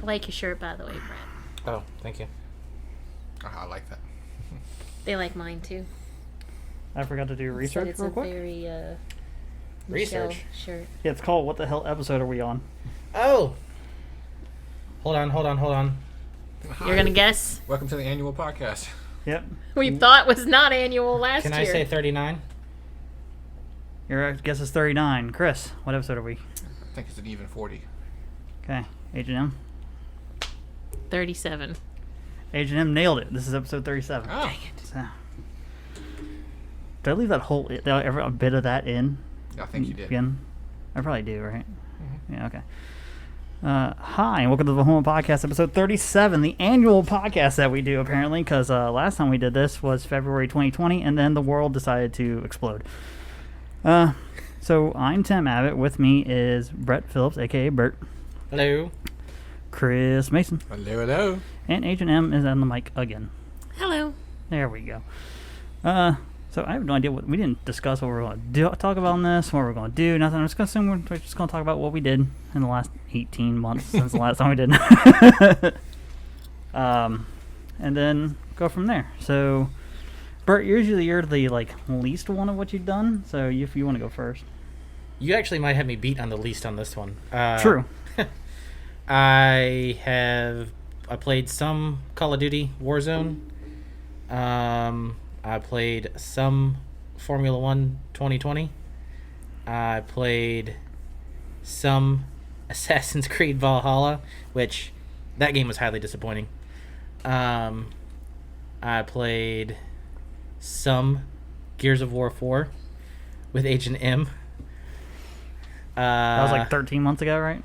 like your shirt, by the way, Brett. Oh, thank you. Oh, I like that. They like mine too. I forgot to do research it's real a quick. very Research? Michelle shirt. Yeah, it's called What the Hell Episode Are We On? Oh! Hold on. You're gonna guess? Welcome to the annual podcast. Yep. We thought was not annual last Can year. I say 39? Your guess is 39. Chris, what episode are we? I think it's an even 40. Okay. Agent M. 37. Agent M nailed it. This is episode 37. Oh. Dang it. So, did I leave that whole a bit of that in? I think you did. Again? I probably do, right? Mm-hmm. Yeah, okay. Hi, and welcome to the Home Podcast, episode 37, the annual podcast that we do, apparently, because last time we did this was February 2020, and then the world decided to explode. So I'm Tim Abbott. With me is Brett Phillips, a.k.a. Bert. Hello. Chris Mason. Hello. And Agent M is on the mic again. Hello. There we go. So I have no idea what we didn't discuss what we're going to do, talk about in this, what we're going to do, nothing. I'm just going to assume we're just going to talk about what we did in the last 18 months since the last time we did. And then go from there. So, Bert, usually you're the least one of what you've done. So if you want to go first. You actually might have me beat on the least on this one. True. I played some Call of Duty Warzone. I played some Formula 1 2020. I played some Assassin's Creed Valhalla, which that game was highly disappointing. I played some Gears of War 4 with Agent M. That was like 13 months ago, right?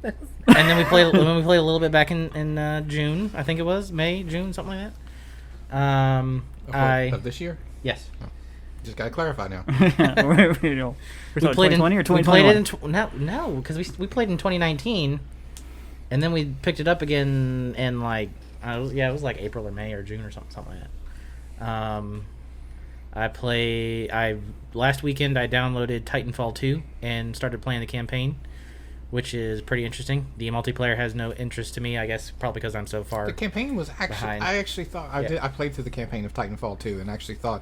And then we played a little bit back in June, I think it was June, something like that. Of this year? Yes. Oh. Just gotta clarify now. We're played 2020 or 2021? No, because we played in 2019, and then we picked it up again in it was like April or May or June or something like that. Last weekend I downloaded Titanfall 2 and started playing the campaign, which is pretty interesting. The multiplayer has no interest to me, I guess, probably because I'm so far. The campaign was actually. Behind. I actually thought I played through the campaign of Titanfall 2 and actually thought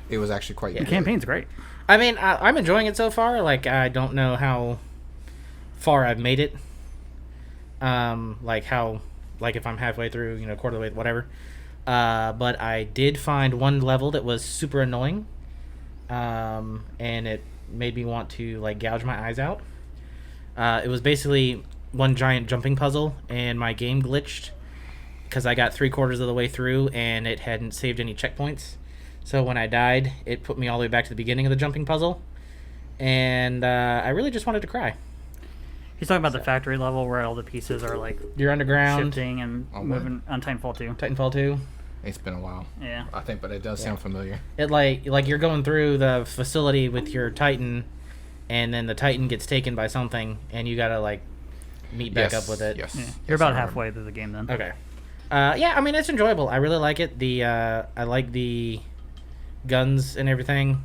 it was actually quite good. The campaign's great. I mean, I'm enjoying it so far. I don't know how far I've made it. If I'm halfway through, quarter of the way, whatever. But I did find one level that was super annoying, and it made me want to gouge my eyes out. It was basically one giant jumping puzzle, and my game glitched because I got 3/4 of the way through and it hadn't saved any checkpoints. So when I died, it put me all the way back to the beginning of the jumping puzzle, and I really just wanted to cry. He's talking about the factory level where all the pieces are You're underground, shifting and moving on Titanfall 2. Titanfall 2. It's been a while. Yeah. I think, but it does sound familiar. It you're going through the facility with your Titan, and then the Titan gets taken by something, and you gotta meet back up with it. Yes. Yeah. Yes, You're about I halfway remember. through the game then. Okay. Yeah, I mean, it's enjoyable. I really like it. I like the guns and everything.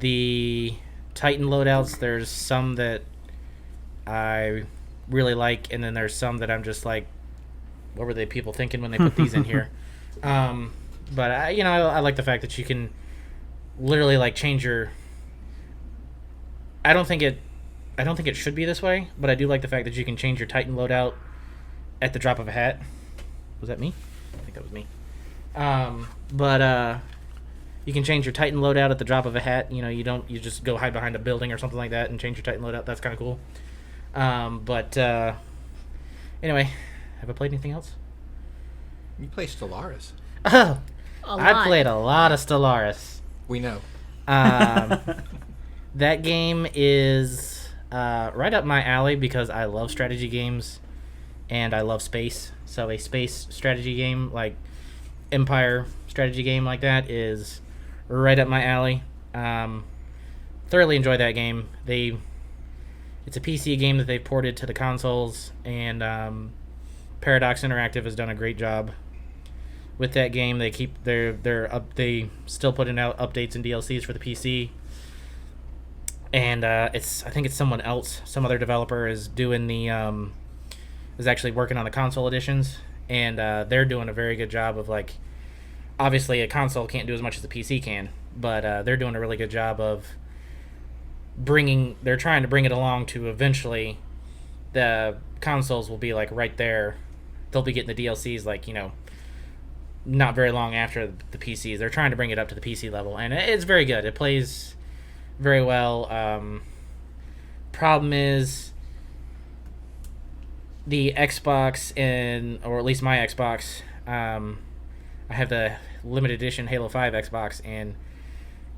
The Titan loadouts, there's some that I really like, and then there's some that I'm just what were they people thinking when they put these in here? But I like the fact that you can literally change your. I don't think it should be this way, but I do like the fact that you can change your Titan loadout at the drop of a hat. Was that me? I think that was me. But you can change your Titan loadout at the drop of a hat. You just go hide behind a building or something like that and change your Titan loadout. That's kind of cool. But anyway, have I played anything else? You play Stellaris. Oh, A I lot. played a lot of Stellaris. We know. That game is right up my alley because I love strategy games and I love space. So a space strategy game like Empire strategy game like that is right up my alley. Thoroughly enjoy that game. It's a PC game that they've ported to the consoles, and Paradox Interactive has done a great job with that game. They keep they still putting out updates and DLCs for the PC. and I think it's someone else, some other developer is doing is actually working on the console editions, and they're doing a very good job of like, obviously a console can't do as much as the PC can, but they're doing a really good job of they're trying to bring it along to eventually the consoles will be like right there. They'll be getting the DLCs like, not very long after the PCs. They're trying to bring it up to the PC level, and it's very good. It plays very well. Problem is the Xbox, or at least my Xbox, I have the limited edition Halo 5 Xbox, and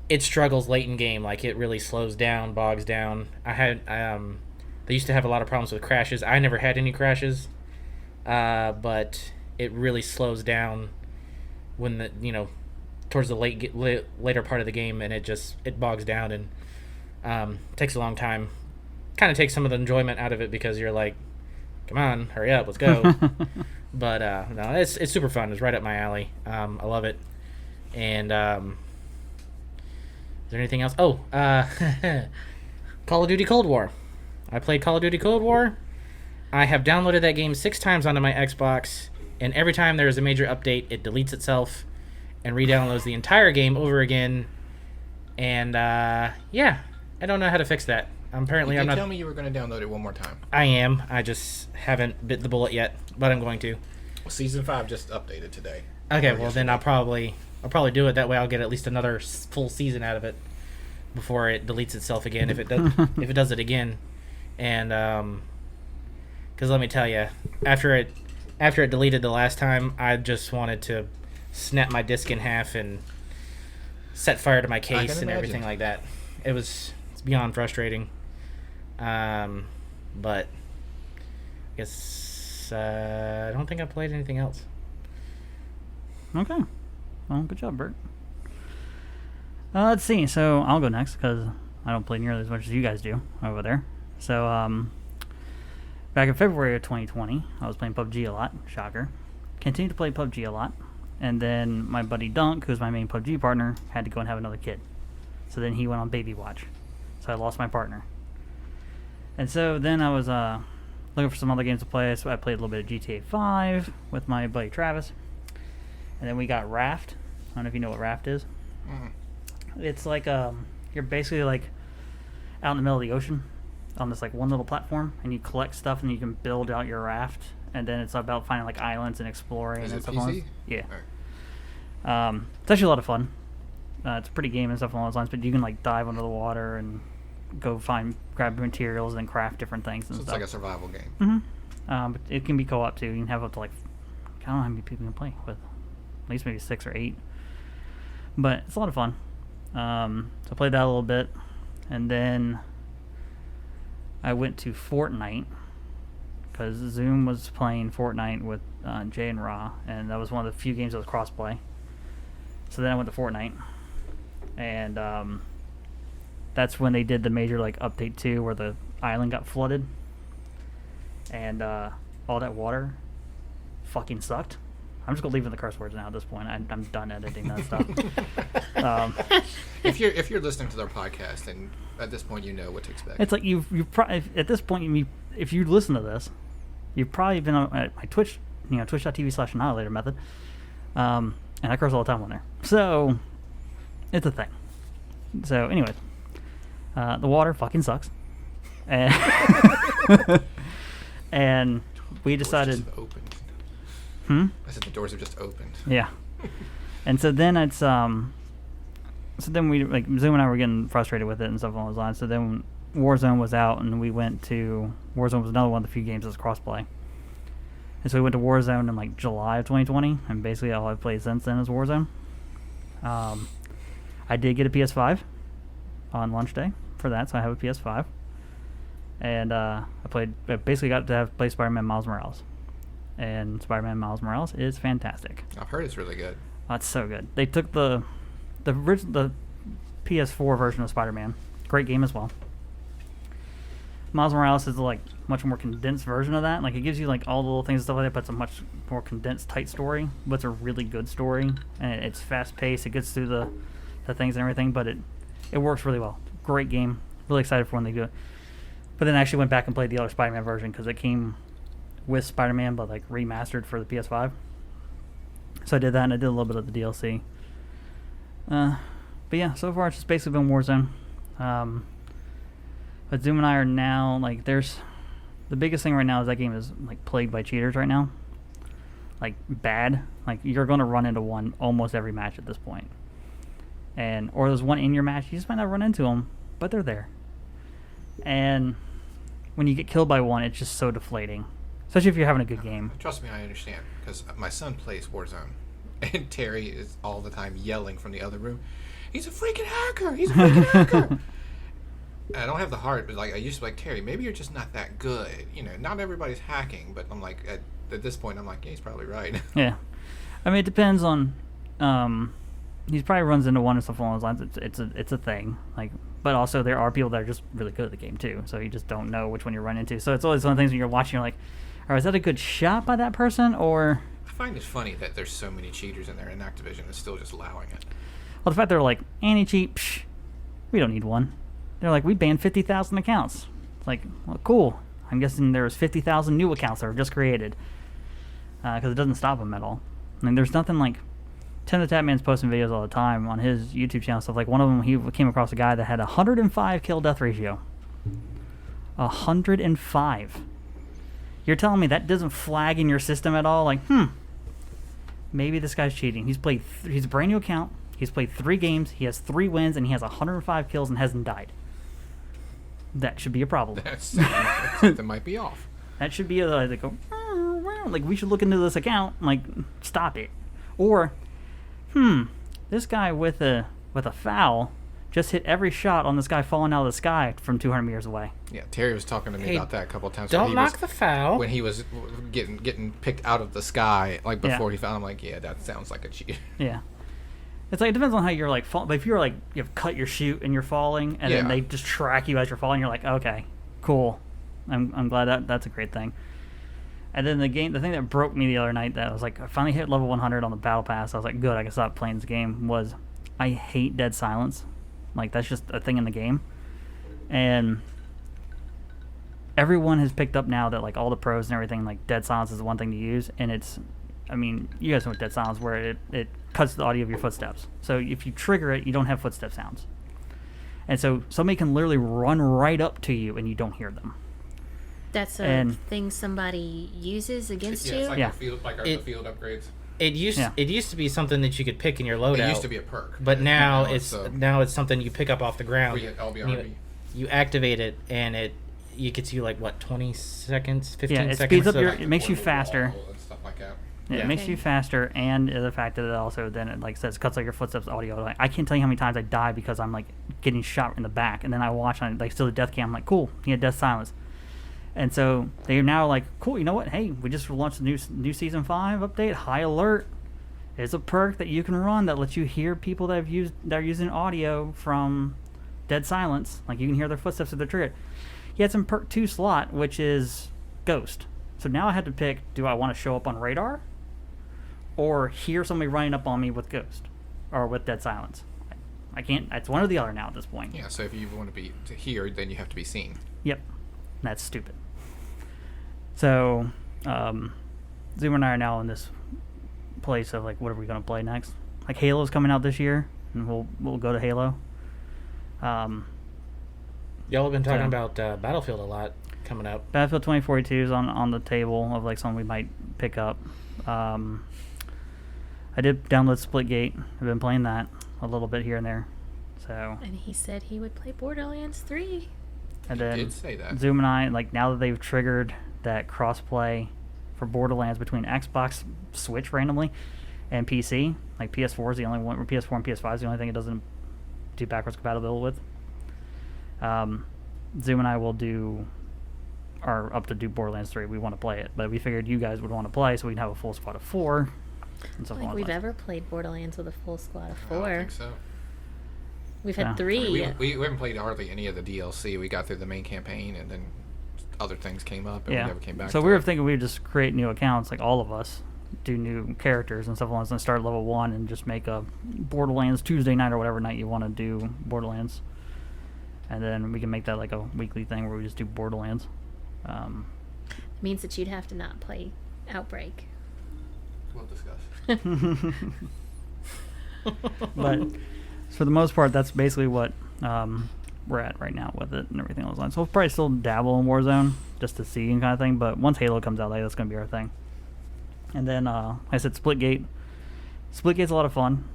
it struggles late in game. Like, it really slows down, bogs down. They used to have a lot of problems with crashes. I never had any crashes, but it really slows down when towards the later part of the game, and it bogs down and takes a long time. Kind of takes some of the enjoyment out of it because you're like, come on, hurry up, let's go. But no, it's super fun. It's right up my alley. I love it. And is there anything else? Oh, Call of Duty Cold War. I played Call of Duty Cold War. I have downloaded that game 6 times onto my Xbox, and every time there is a major update, it deletes itself and re-downloads the entire game over again. And yeah, I don't know how to fix that. Apparently, I'm not. Tell me you were going to download it one more time. I am. I just haven't bit the bullet yet, but I'm going to. Season 5 just updated today. Okay, well then I'll probably do it. That way I'll get at least another full season out of it before it deletes itself again. If it does it again, and because let me tell you, after it deleted the last time, I just wanted to snap my disc in half and set fire to my case and everything like that. It's beyond frustrating. But I guess I don't think I played anything else. Okay. Well, good job, Bert. Let's see. So I'll go next because I don't play nearly as much as you guys do over there. So back in February of 2020, I was playing PUBG a lot. Shocker. Continued to play PUBG a lot. And then my buddy Dunk, who's my main PUBG partner, had to go and have another kid. So then he went on baby watch. So I lost my partner. And so then I was looking for some other games to play. So I played a little bit of GTA 5 with my buddy Travis. And then we got Raft. I don't know if you know what Raft is. Mm. It's like you're basically like out in the middle of the ocean on this like one little platform, and you collect stuff and you can build out your raft. And then it's about finding like islands and exploring. Is and it stuff. PC? Yeah. Right. It's actually a lot of fun. It's a pretty game and stuff along those lines, but you can like dive under the water and go grab materials and then craft different things and So it's stuff. like a survival game. Mm-hmm. But it can be co-op too. You can have up to like, I don't know how many people you can play with. At least maybe 6 or 8. But it's a lot of fun. So I played that a little bit. And then I went to Fortnite because Zoom was playing Fortnite with Jay and Ra, and that was one of the few games that was crossplay. So then I went to Fortnite, and that's when they did the major like update 2 where the island got flooded, and all that water fucking sucked. I'm just gonna leave in the curse words now at this point. I'm done editing that stuff. If you're listening to their podcast, and at this point you know what to expect. It's like you at this point if you listen to this, you've probably been on my Twitch, twitch.tv/annihilator method, and I curse all the time on there. So it's a thing. So anyways, the water fucking sucks, and and we decided. I said the doors have just opened. Yeah. And so then it's so then we like Zoom and I were getting frustrated with it and stuff along those lines. So then Warzone was out, and we went to Warzone was another one of the few games that was crossplay. And so we went to Warzone in like July of 2020, and basically all I've played since then is Warzone. I did get a PS5 on launch day for that, so I have a PS5. And I basically got to play Spider-Man Miles Morales. And Spider-Man Miles Morales is fantastic. I've heard it's really good. Oh, it's so good. They took the PS4 version of Spider-Man. Great game as well. Miles Morales is like much more condensed version of that. Like it gives you like all the little things and stuff like that, but it's a much more condensed, tight story. But it's a really good story, and it's fast paced. It gets through the things and everything, but it works really well. Great game. Really excited for when they do it. But then I actually went back and played the other Spider-Man version because it came with Spider-Man, but like remastered for the PS5. So I did that, and I did a little bit of the DLC. But yeah, so far it's just basically been Warzone. But Zoom and I are now, like, there's... The biggest thing right now is that game is, like, plagued by cheaters right now. Like, bad. Like, you're going to run into one almost every match at this point. Or there's one in your match, you just might not run into them, but they're there. And when you get killed by one, it's just so deflating. Especially if you're having a good game. Trust me, I understand. Because my son plays Warzone. And Terry is all the time yelling from the other room, "He's a freaking hacker! He's a freaking hacker!" And I don't have the heart, but like I used to be like, Terry, maybe you're just not that good. You know, not everybody's hacking, but I'm like, at this point, I'm like, yeah, he's probably right. Yeah. I mean, it depends on... he probably runs into one or something along those lines. It's a thing. Like, but also there are people that are just really good at the game too, so you just don't know which one you run into. So it's always one of the things when you're watching, you're like, all right, is that a good shot by that person, or... I find it funny that there's so many cheaters in there, and Activision is still just allowing it. Well, the fact they're like, anti-cheat, we don't need one. They're like, we banned 50,000 accounts. It's like, well, cool. I'm guessing there's 50,000 new accounts that were just created. Because it doesn't stop them at all. I mean, there's nothing like... Tim the Tatman's posting videos all the time on his YouTube channel stuff. Like, one of them, he came across a guy that had a 105 kill-death ratio. 105. You're telling me that doesn't flag in your system at all? Like, maybe this guy's cheating. He's a brand new account. He's played 3 games. He has 3 wins, and he has 105 kills and hasn't died. That should be a problem. Something might be off. That should be like, we should look into this account. Like, stop it. Or, this guy with a foul just hit every shot on this guy falling out of the sky from 200 meters away. Yeah, Terry was talking to me about that a couple of times. Don't knock the foul. When he was getting picked out of the sky, like before he found him, like, yeah, that sounds like a cheat. Yeah. It's like, it depends on how you're like falling. But if you're like, you've cut your chute and you're falling, and then they just track you as you're falling, you're like, okay, cool. I'm glad that's a great thing. And then the thing that broke me the other night, that I was like, I finally hit level 100 on the battle pass. I was like, good, I can stop playing this game. Was I hate dead silence. Like, that's just a thing in the game. And everyone has picked up now that, like, all the pros and everything, like, dead silence is the one thing to use. And it's, I mean, you guys know what dead silence, where it cuts the audio of your footsteps. So if you trigger it, you don't have footstep sounds. And so somebody can literally run right up to you and you don't hear them. That's a thing somebody uses against you? It's like the field upgrades. It used to be something that you could pick in your loadout. It used to be a perk. But now it's something you pick up off the ground. You activate it, and you get to, like, what, 20 seconds, 15 seconds? Yeah, it speeds up it makes you faster. And stuff like that. Yeah, it makes you faster, and the fact that it also then it, like, says cuts out your footsteps audio. Like, I can't tell you how many times I die because I'm, like, getting shot in the back, and then I watch on, like, still the death cam. I'm like, cool, he had death silence. And so they're now like, cool, you know what? Hey, we just launched a new Season 5 update. High Alert is a perk that you can run that lets you hear people that are using audio from dead silence. Like, you can hear their footsteps if they're triggered. He had some perk 2 slot, which is Ghost. So now I had to pick, do I want to show up on radar or hear somebody running up on me with Ghost or with dead silence? I can't. It's one or the other now at this point. Yeah, so if you want to hear, then you have to be seen. Yep. That's stupid. So, Zoom and I are now in this place of, like, what are we going to play next? Like, Halo's coming out this year, and we'll go to Halo. Y'all have been talking about Battlefield a lot coming up. Battlefield 2042 is on the table of, like, something we might pick up. I did download Splitgate. I've been playing that a little bit here and there. So. And he said he would play Borderlands 3. And then did say that. Zoom and I, like, now that they've triggered that cross-play for Borderlands between Xbox, Switch randomly, and PC, like PS4 is the only one, or PS4 and PS5 is the only thing it doesn't do backwards compatibility with. Zoom and I will are up to do Borderlands 3. We want to play it, but we figured you guys would want to play, so we can have a full squad of 4. And I don't think we've ever played Borderlands with a full squad of 4. I don't think so. We've had 3. We haven't played hardly any of the DLC. We got through the main campaign, and then other things came up, and we never came back. So we were thinking we'd just create new accounts, like all of us, do new characters and stuff like that, and start level 1 and just make a Borderlands Tuesday night or whatever night you want to do Borderlands. And then we can make that like a weekly thing where we just do Borderlands. It means that you'd have to not play Outbreak. We'll discuss. But for the most part, that's basically what we're at right now with it and everything else. So we'll probably still dabble in Warzone just to see and kind of thing. But once Halo comes out, like, that's going to be our thing. And then I said Splitgate. Splitgate's a lot of fun.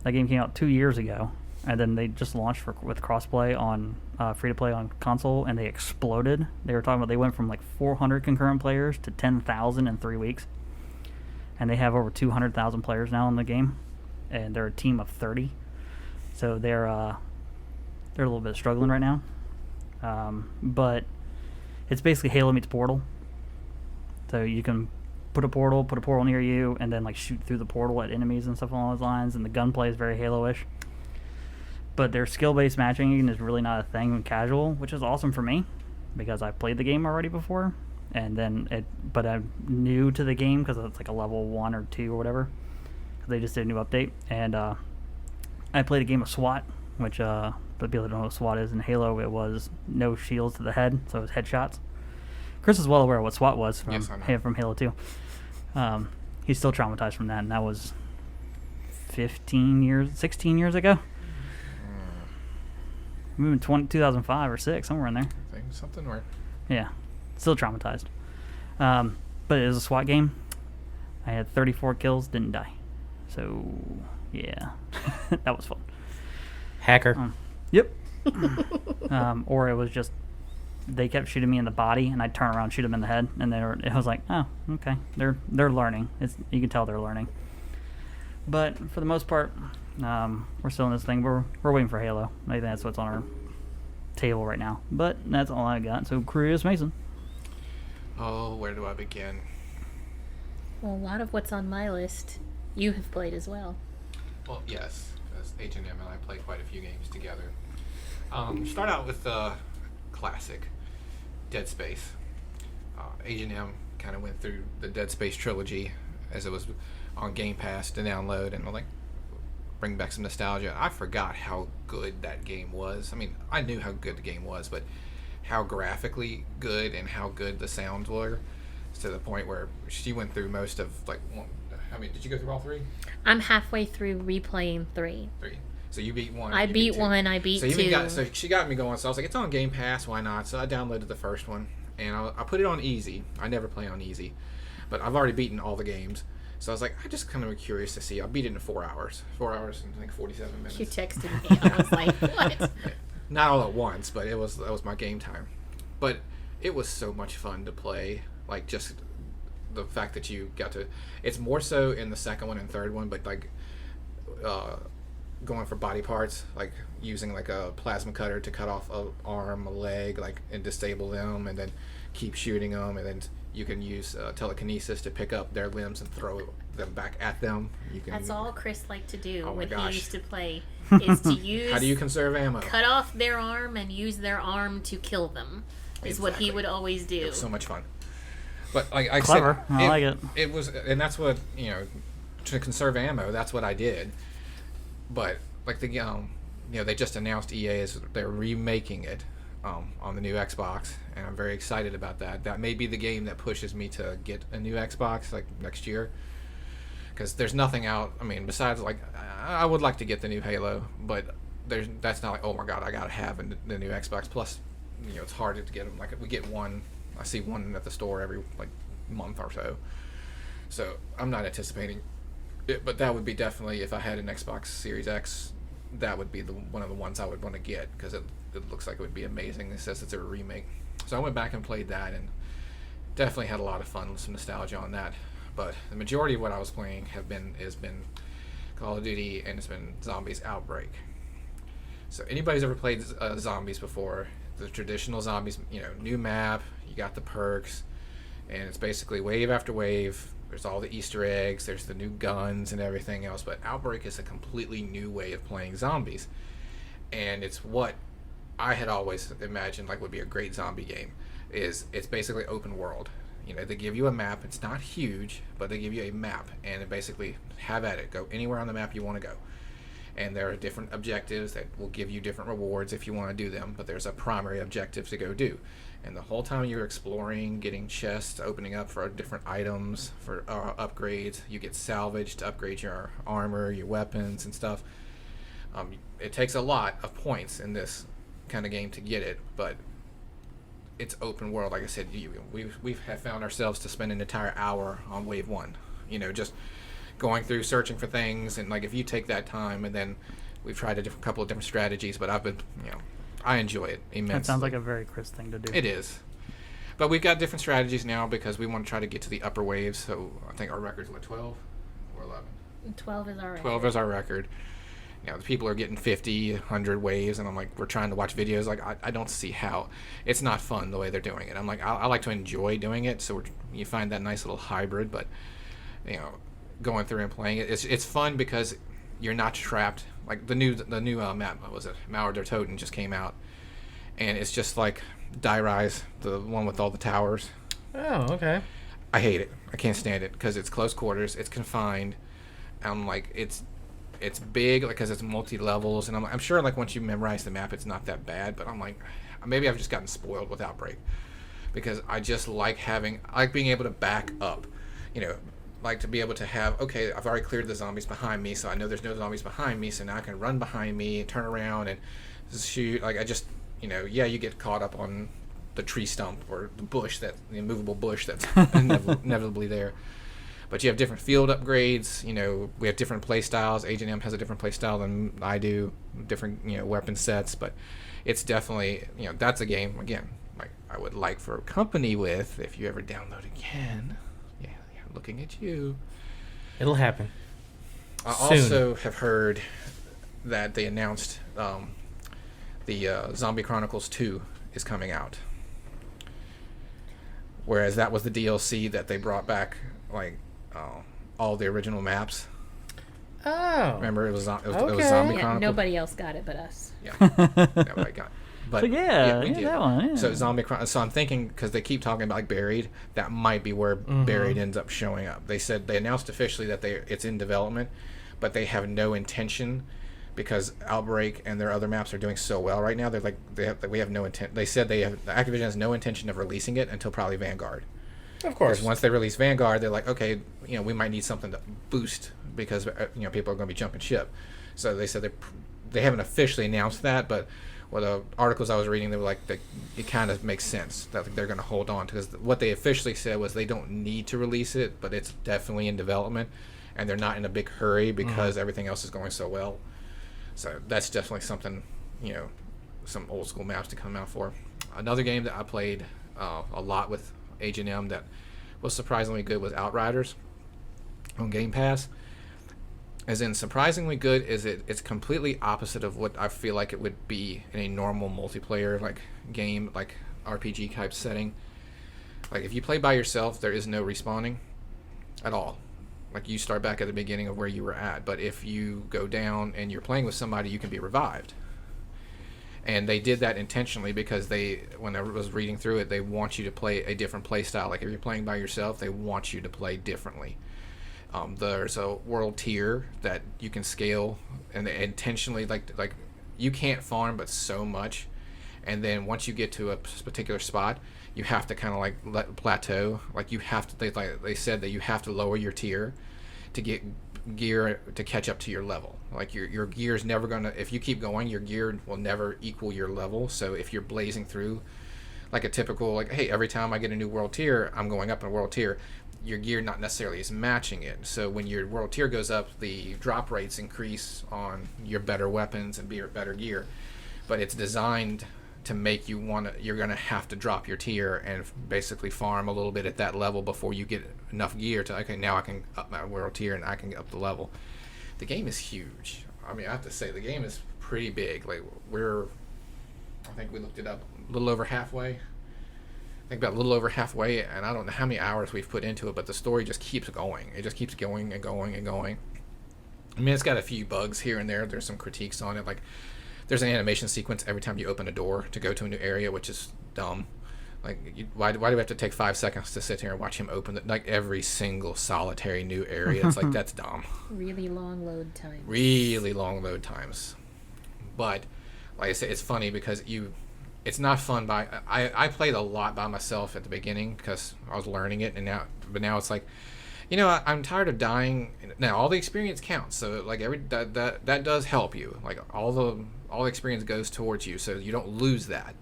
That game came out 2 years ago, and then they just launched with crossplay on free-to-play on console, and they exploded. They were talking about they went from like 400 concurrent players to 10,000 in 3 weeks, and they have over 200,000 players now in the game, and they're a team of 30. So they're a little bit struggling right now, but it's basically Halo meets Portal. So you can put a portal near you, and then like shoot through the portal at enemies and stuff along those lines. And the gunplay is very Halo-ish. But their skill-based matching is really not a thing in casual, which is awesome for me because I played the game already before, and then but I'm new to the game because it's like a level 1 or 2 or whatever. They just did a new update, and I played a game of SWAT, which but people don't know what SWAT is. In Halo, it was no shields to the head, so it was headshots. Chris is well aware of what SWAT was from Halo 2. He's still traumatized from that, and that was 16 years ago. Maybe 2005 or 6, somewhere in there. I think something right. Yeah, still traumatized. But it was a SWAT game. I had 34 kills, didn't die. So, yeah, that was fun. Hacker. Yep. Or it was just they kept shooting me in the body, and I'd turn around and shoot them in the head, and I was like, oh, okay, they're learning. You can tell they're learning. But for the most part, we're still in this thing. We're waiting for Halo. I think that's what's on our table right now. But that's all I got. So, Curious Mason. Oh, where do I begin? Well, a lot of what's on my list you have played as well. Well, yes, because H&M and I played quite a few games together. Start out with the classic Dead Space. H&M kind of went through the Dead Space trilogy as it was on Game Pass to download, and like bring back some nostalgia. I forgot how good that game was. I mean, I knew how good the game was, but how graphically good and how good the sounds were, to the point where she went through most of like one. I mean, did you go through all 3? I'm halfway through replaying 3. 3. So you beat 1. I beat 1. I beat 2. So she got me going. So I was like, it's on Game Pass. Why not? So I downloaded the first one, and I put it on easy. I never play on easy, but I've already beaten all the games. So I was like, I just kind of curious to see. I beat it in 4 hours. 4 hours and I think 47 minutes. You texted me. I was like, what? Not all at once, but that was my game time. But it was so much fun to play. Like, just the fact that you got to, it's more so in the second one and third one, but like going for body parts, like using like a plasma cutter to cut off an arm, a leg, like, and disable them, and then keep shooting them, and then you can use telekinesis to pick up their limbs and throw them back at them. That's all Chris liked to do Oh my when gosh. he used to play, is to use How do you conserve ammo? cut off their arm and use their arm to kill them, is what he Exactly. would always do. It was so much fun. But like I Clever. said, I like it. It was, and that's what, to conserve ammo. That's what I did. But like they just announced EA is they're remaking it on the new Xbox, and I'm very excited about that. That may be the game that pushes me to get a new Xbox like next year, because there's nothing out. I mean, besides like I would like to get the new Halo, but that's not like, oh my god, I gotta have the new Xbox. Plus, it's harder to get them. Like we get one. I see one at the store every like month or so. So I'm not anticipating it, but that would be definitely, if I had an Xbox Series X, that would be one of the ones I would want to get, because it looks like it would be amazing. It says it's a remake. So I went back and played that, and definitely had a lot of fun, some nostalgia on that. But the majority of what I was playing has been Call of Duty, and it's been Zombies Outbreak. So anybody's ever played Zombies before, the traditional Zombies, new map, you got the perks, and it's basically wave after wave. There's all the Easter eggs, there's the new guns and everything else, but Outbreak is a completely new way of playing zombies. And it's what I had always imagined like would be a great zombie game. It's basically open world. They give you a map. It's not huge, but they give you a map, and it basically have at it. Go anywhere on the map you want to go. And there are different objectives that will give you different rewards if you want to do them, but there's a primary objective to go do. And the whole time you're exploring, getting chests, opening up for different items, for upgrades, you get salvage to upgrade your armor, your weapons, and stuff. It takes a lot of points in this kind of game to get it, but it's open world. Like I said, we have found ourselves to spend an entire hour on wave 1. Just going through searching for things, and like if you take that time, and then we've tried a couple of different strategies, but I've been, I enjoy it immensely. That sounds like a very Chris thing to do. It is. But we've got different strategies now because we want to try to get to the upper waves. So I think our record's 12 or 11? 12 is our record. 12 is our record. The people are getting 50, 100 waves, and I'm like, we're trying to watch videos. Like, I don't see how. It's not fun the way they're doing it. I'm like, I like to enjoy doing it, so you find that nice little hybrid. But, going through and playing it, it's fun because you're not trapped. Like the new map, what was it? Mauer der Toten just came out, and it's just like Die Rise, the one with all the towers. Oh, okay. I hate it. I can't stand it because it's close quarters, it's confined. I'm like, it's big because it's multi-levels, and I'm sure like once you memorize the map, it's not that bad. But I'm like, maybe I've just gotten spoiled with Outbreak because I just like being able to back up, like to be able to have, okay, I've already cleared the zombies behind me, so I know there's no zombies behind me, so now I can run behind me, turn around, and shoot. Like I just, you get caught up on the tree stump or the immovable bush that's inevitably there. But you have different field upgrades. We have different play styles. H&M has a different play style than I do. Different, weapon sets. But it's definitely, that's a game again. Like I would like for company with if you ever download again. Yeah, looking at you. It'll happen. I soon. also have heard that they announced the Zombie Chronicles 2 is coming out. Whereas that was the DLC that they brought back, like all the original maps. Oh. Remember, it was Zombie Yeah, Chronicles. nobody else got it but us. Yeah, that's what I got. But So yeah, we did. that one. Yeah. So So I'm thinking because they keep talking about like Buried, that might be where Buried ends up showing up. They said they announced officially that it's in development, but they have no intention because Outbreak and their other maps are doing so well right now. They're like we have no intent. They said Activision has no intention of releasing it until probably Vanguard. Of course. Because once they release Vanguard, they're like, okay, we might need something to boost because people are going to be jumping ship. So they said they haven't officially announced that, but the articles I was reading, they were like, it kind of makes sense that they're going to hold on because what they officially said was they don't need to release it, but it's definitely in development, and they're not in a big hurry because everything else is going so well. So that's definitely something, some old school maps to come out for. Another game that I played a lot with H&M that was surprisingly good was Outriders on Game Pass. As in surprisingly good is it's completely opposite of what I feel like it would be in a normal multiplayer like game, like RPG type setting. Like if you play by yourself, there is no respawning at all. Like you start back at the beginning of where you were at, but if you go down and you're playing with somebody, you can be revived. And they did that intentionally because when I was reading through it, they want you to play a different play style. Like if you're playing by yourself, they want you to play differently. There's a world tier that you can scale, and they intentionally like you can't farm but so much, and then once you get to a particular spot, you have to kind of like let plateau. Like you have to. They said that you have to lower your tier to get gear to catch up to your level. Like your gear is never gonna. If you keep going, your gear will never equal your level. So if you're blazing through, like a typical hey, every time I get a new world tier, I'm going up in a world tier. Your gear not necessarily is matching it. So when your world tier goes up, the drop rates increase on your better weapons and better gear. But it's designed to make you're going to have to drop your tier and basically farm a little bit at that level before you get enough gear to, okay, now I can up my world tier and I can get up the level. The game is huge. I mean, I have to say, the game is pretty big. Like, I think we looked it up, a little over halfway. I think about a little over halfway, and I don't know how many hours we've put into it, but the story just keeps going. It just keeps going and going and going. I mean, it's got a few bugs here and there. There's some critiques on it. Like, there's an animation sequence every time you open a door to go to a new area, which is dumb. Like, why do we have to take 5 seconds to sit here and watch him open like every single solitary new area? It's like, that's dumb. Really long load time. Really long load times. But like I said, it's funny because it's not fun I played a lot by myself at the beginning because I was learning it, and now it's like, I'm tired of dying. Now all the experience counts, so like that does help you. Like all the experience goes towards you, so you don't lose that.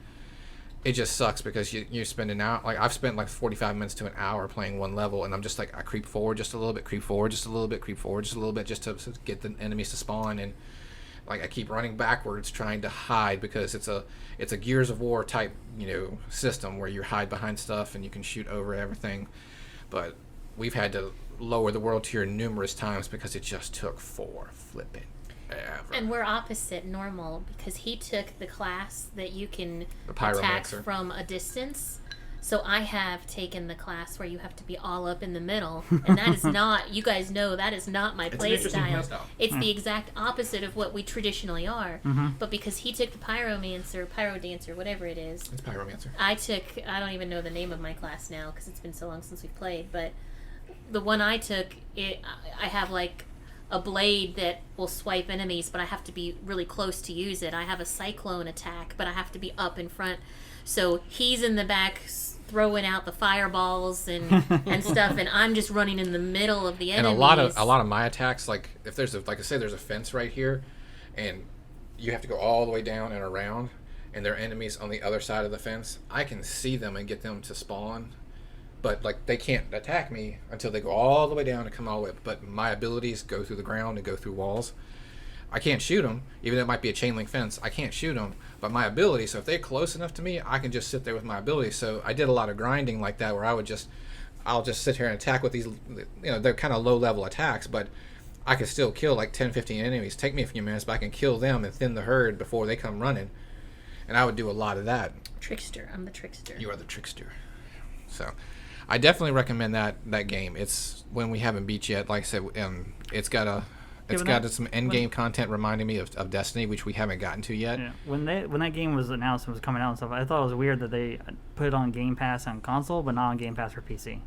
It just sucks because you spend an hour. Like I've spent like 45 minutes to an hour playing one level, and I'm just like, I creep forward just a little bit, creep forward just a little bit, creep forward just a little bit, just to get the enemies to spawn. And like I keep running backwards trying to hide because it's a Gears of War type system where you hide behind stuff and you can shoot over everything. But we've had to lower the world tier numerous times because it just took flipping ever. And we're opposite normal because he took the class that you can The attack Pyromancer. from a distance. So I have taken the class where you have to be all up in the middle, and that is not, you guys know, that is not my It's an play interesting style. playstyle. It's the exact opposite of what we traditionally are. But because he took the Pyrodancer, whatever it is, It's Pyromancer. I don't even know the name of my class now because it's been so long since we've played, but the one I took, I have like a blade that will swipe enemies, but I have to be really close to use it. I have a cyclone attack, but I have to be up in front. So he's in the back throwing out the fireballs and stuff, and I'm just running in the middle of the enemies. And a lot of my attacks, like if there's like I say, there's a fence right here, and you have to go all the way down and around, and there are enemies on the other side of the fence. I can see them and get them to spawn, but like they can't attack me until they go all the way down and come all the way up. But my abilities go through the ground and go through walls. I can't shoot them, even though it might be a chain link fence. I can't shoot them, but my ability. So if they're close enough to me, I can just sit there with my ability. So I did a lot of grinding like that, where I'll just sit here and attack with these. They're kind of low level attacks, but I can still kill like 10, 15 enemies. Take me a few minutes, but I can kill them and thin the herd before they come running. And I would do a lot of that. Trickster. I'm the trickster. You are the trickster. So I definitely recommend that game. It's when we haven't beat yet. Like I said, it's got some end game content reminding me of Destiny, which we haven't gotten to yet. Yeah. When that game was announced and was coming out and stuff, I thought it was weird that they put it on Game Pass on console, but not on Game Pass for PC.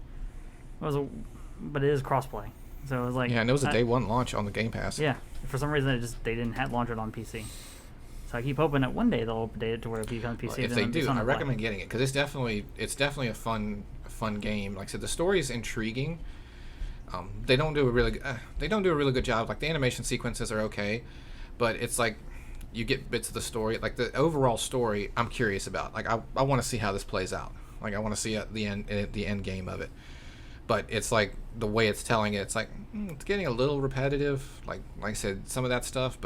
But it is crossplay, so it was like, Yeah, and it was a day one launch on the Game Pass. Yeah, for some reason they didn't launch it on PC. So I keep hoping that one day they'll update it to where it becomes PC. Well, if they do, I recommend getting it because it's definitely a fun game. Like I said, the story is intriguing. They don't do a really good job. Like the animation sequences are okay, but it's like you get bits of the story. Like the overall story, I'm curious about. Like I want to see how this plays out. Like I want to see the end game of it. But it's like the way it's telling it. It's like it's getting a little repetitive. Like I said, some of that stuff.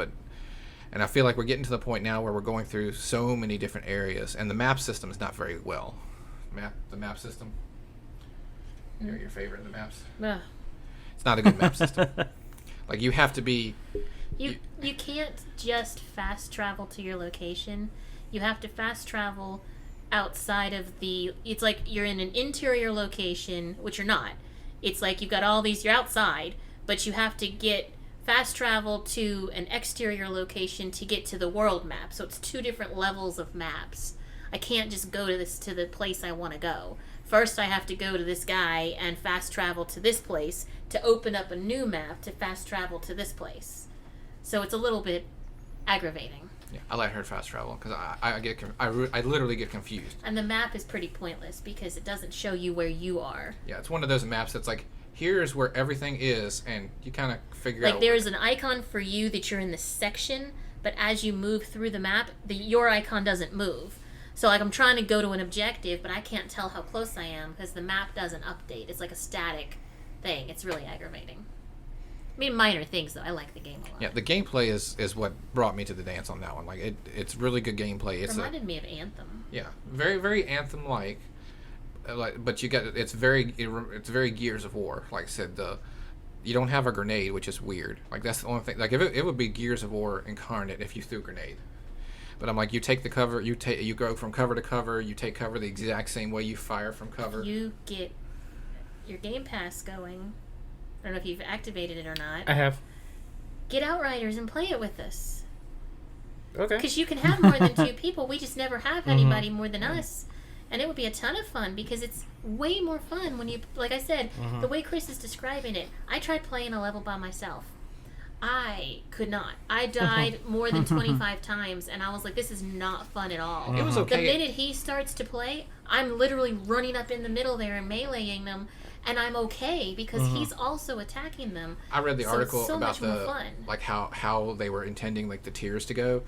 And I feel like we're getting to the point now where we're going through so many different areas, and the map system is not very well. The map system. Your favorite in the maps. Ugh. It's not a good map system. Like you have to be. You can't just fast travel to your location. You have to fast travel outside of the. It's like you're in an interior location, which you're not. It's like you've got all these. You're outside, but you have to get fast travel to an exterior location to get to the world map. So it's two different levels of maps. I can't just go to the place I want to go. First, I have to go to this guy and fast travel to this place to open up a new map to fast travel to this place. So it's a little bit aggravating. Yeah, I let her fast travel because I literally get confused. And the map is pretty pointless because it doesn't show you where you are. Yeah, it's one of those maps that's like, here's where everything is, and you kind of figure out. Like there's an icon for you that you're in this section, but as you move through the map, your icon doesn't move. So like I'm trying to go to an objective, but I can't tell how close I am because the map doesn't update. It's like a static thing. It's really aggravating. I mean, minor things though. I like the game a lot. Yeah, the gameplay is what brought me to the dance on that one. Like it's really good gameplay. It reminded me of Anthem. Yeah, very very Anthem-like. But it's very Gears of War. Like I said, you don't have a grenade, which is weird. Like that's the only thing. Like if it would be Gears of War incarnate if you threw a grenade. But I'm like, you take the cover, you go from cover to cover, you take cover the exact same way you fire from cover. You get your Game Pass going. I don't know if you've activated it or not. I have. Get Outriders and play it with us. Okay. Because you can have more than two people. We just never have anybody more than us. And it would be a ton of fun because it's way more fun when you, like I said, the way Chris is describing it. I tried playing a level by myself. I could not. I died more than 25 times, and I was like, this is not fun at all. It was okay. The minute he starts to play, I'm literally running up in the middle there and meleeing them, and I'm okay because he's also attacking them. I read the article it's so about much more fun. like how they were intending like the tiers to go.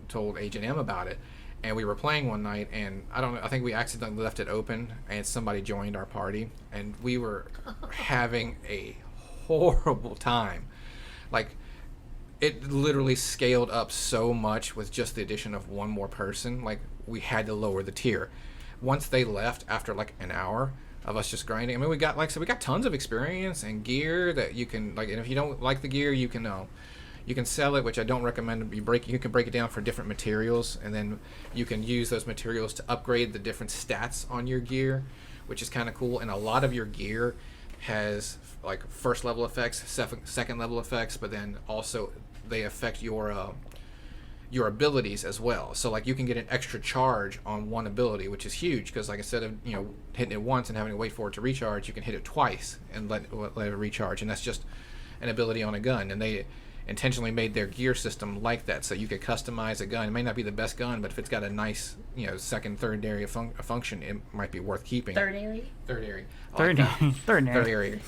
Told Agent M about it, and we were playing one night, and I don't know. I think we accidentally left it open, and somebody joined our party, and we were having a horrible time. Like, it literally scaled up so much with just the addition of one more person. Like, we had to lower the tier. Once they left after like an hour of us just grinding, I mean, we got we got tons of experience and gear that you can like. And if you don't like the gear, you can sell it, which I don't recommend. You can break it down for different materials, and then you can use those materials to upgrade the different stats on your gear, which is kind of cool. And a lot of your gear has like first level effects, second level effects, but then also they affect your abilities as well. So like you can get an extra charge on one ability, which is huge because like instead of hitting it once and having to wait for it to recharge, you can hit it twice and let it recharge, and that's just an ability on a gun. And they intentionally made their gear system like that, so you could customize a gun. It may not be the best gun, but if it's got a nice second, third area function, it might be worth keeping. Third area. Third area.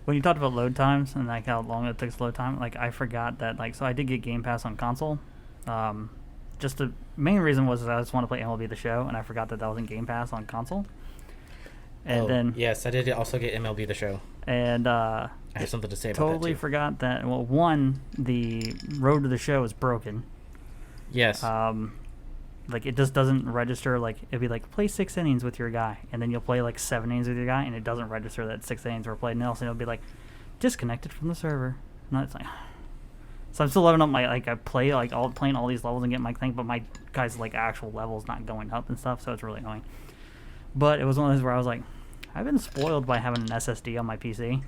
When you talked about load times and like how long it takes to load time, like I forgot that so I did get Game Pass on console. Just the main reason was I just want to play MLB The Show, and I forgot that was in Game Pass on console. And then yes, I did also get MLB The Show. And I have something to say about that totally too. forgot that. Well, one, the road to the show is broken. Yes. Like it just doesn't register. Like it'd be like play 6 innings with your guy, and then you'll play like 7 innings with your guy, and it doesn't register that 6 innings were played. And else, and it'll be like disconnected from the server. And it's like, so I'm still leveling up my I play playing all these levels and getting my thing, but my guy's actual levels not going up and stuff. So it's really annoying. But it was one of those where I was like, I've been spoiled by having an SSD on my PC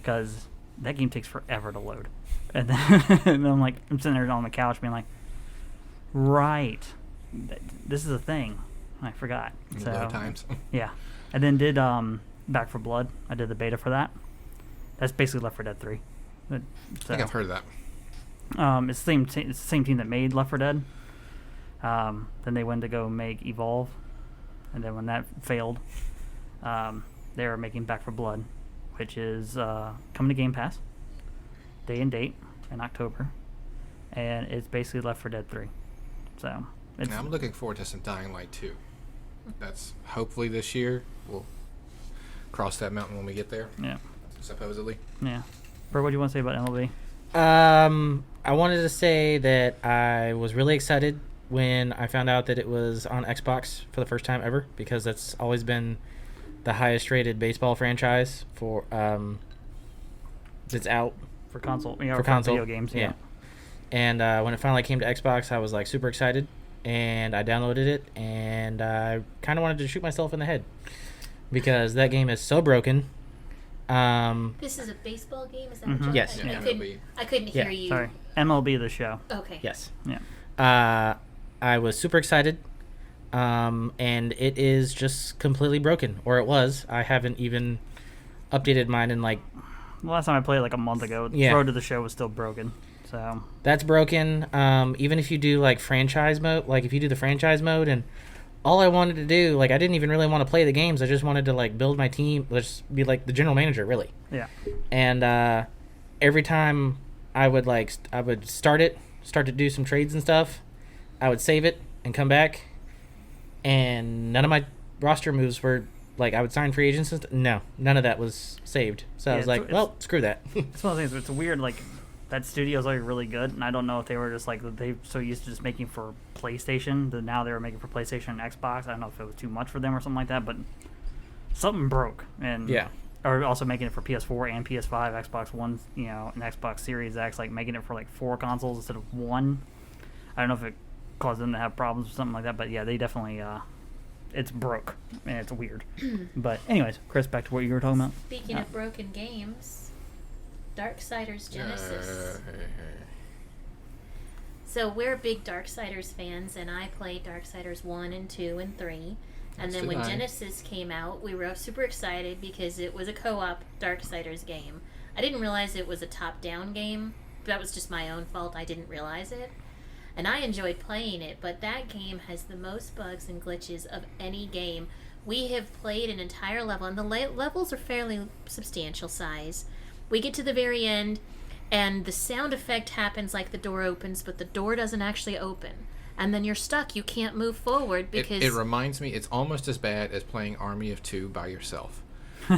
because that game takes forever to load. And then I'm sitting there on the couch being like, right, this is a thing. I forgot. So, load times. Yeah. And then did Back 4 Blood. I did the beta for that. That's basically Left 4 Dead 3. So, I think I've heard of that. It's the same team that made Left 4 Dead. Then they went to go make Evolve. And then when that failed, they were making Back 4 Blood, which is coming to Game Pass, day and date in October, and it's basically Left 4 Dead 3. So I'm looking forward to some Dying Light 2. That's hopefully this year. We'll cross that mountain when we get there. Yeah. Supposedly. Yeah. Bro, what do you want to say about MLB? I wanted to say that I was really excited when I found out that it was on Xbox for the first time ever, because that's always been the highest rated baseball franchise for that's out For console. for console video games. Yeah. And when it finally came to Xbox, I was super excited, and I downloaded it, and I kind of wanted to shoot myself in the head because that game is so broken. This is a baseball game? Is that what you're Yes. saying? Yeah, I couldn't hear you. Sorry. MLB The Show. Okay. Yes. Yeah. I was super excited, and it is just completely broken, or it was. I haven't even updated mine in The last time I played a month ago, Yeah. Road to the Show was still broken. So that's broken. Even if you do franchise mode, if you do the franchise mode, and all I wanted to do, I didn't even really want to play the games. I just wanted to build my team. Let's be the general manager, really. yeah. And every time I would start to do some trades and stuff, I would save it and come back, and none of my roster moves were I would sign free agents and no, none of that was saved. So I was well, screw that. It's one of those things. It's weird. That studio's really good, and I don't know if they were just they so used to just making for PlayStation that now they were making for PlayStation and Xbox. I don't know if it was too much for them or something like that, but something broke. And Yeah. Or also making it for PS4 and PS5, Xbox One, and Xbox Series X, making it for 4 consoles instead of 1. I don't know if it caused them to have problems or something like that, but yeah, they definitely it's broke and it's weird. But anyways, Chris, back to what you were talking about. Speaking of broken games, Darksiders Genesis. So we're big Darksiders fans, and I played Darksiders 1 and 2 and 3. And then when Genesis came out, we were super excited because it was a co-op Darksiders game. I didn't realize it was a top-down game. That was just my own fault. I didn't realize it. And I enjoyed playing it, but that game has the most bugs and glitches of any game. We have played an entire level, and the levels are fairly substantial size. We get to the very end, and the sound effect happens like the door opens, but the door doesn't actually open. And then you're stuck. You can't move forward because... It reminds me, it's almost as bad as playing Army of Two by yourself,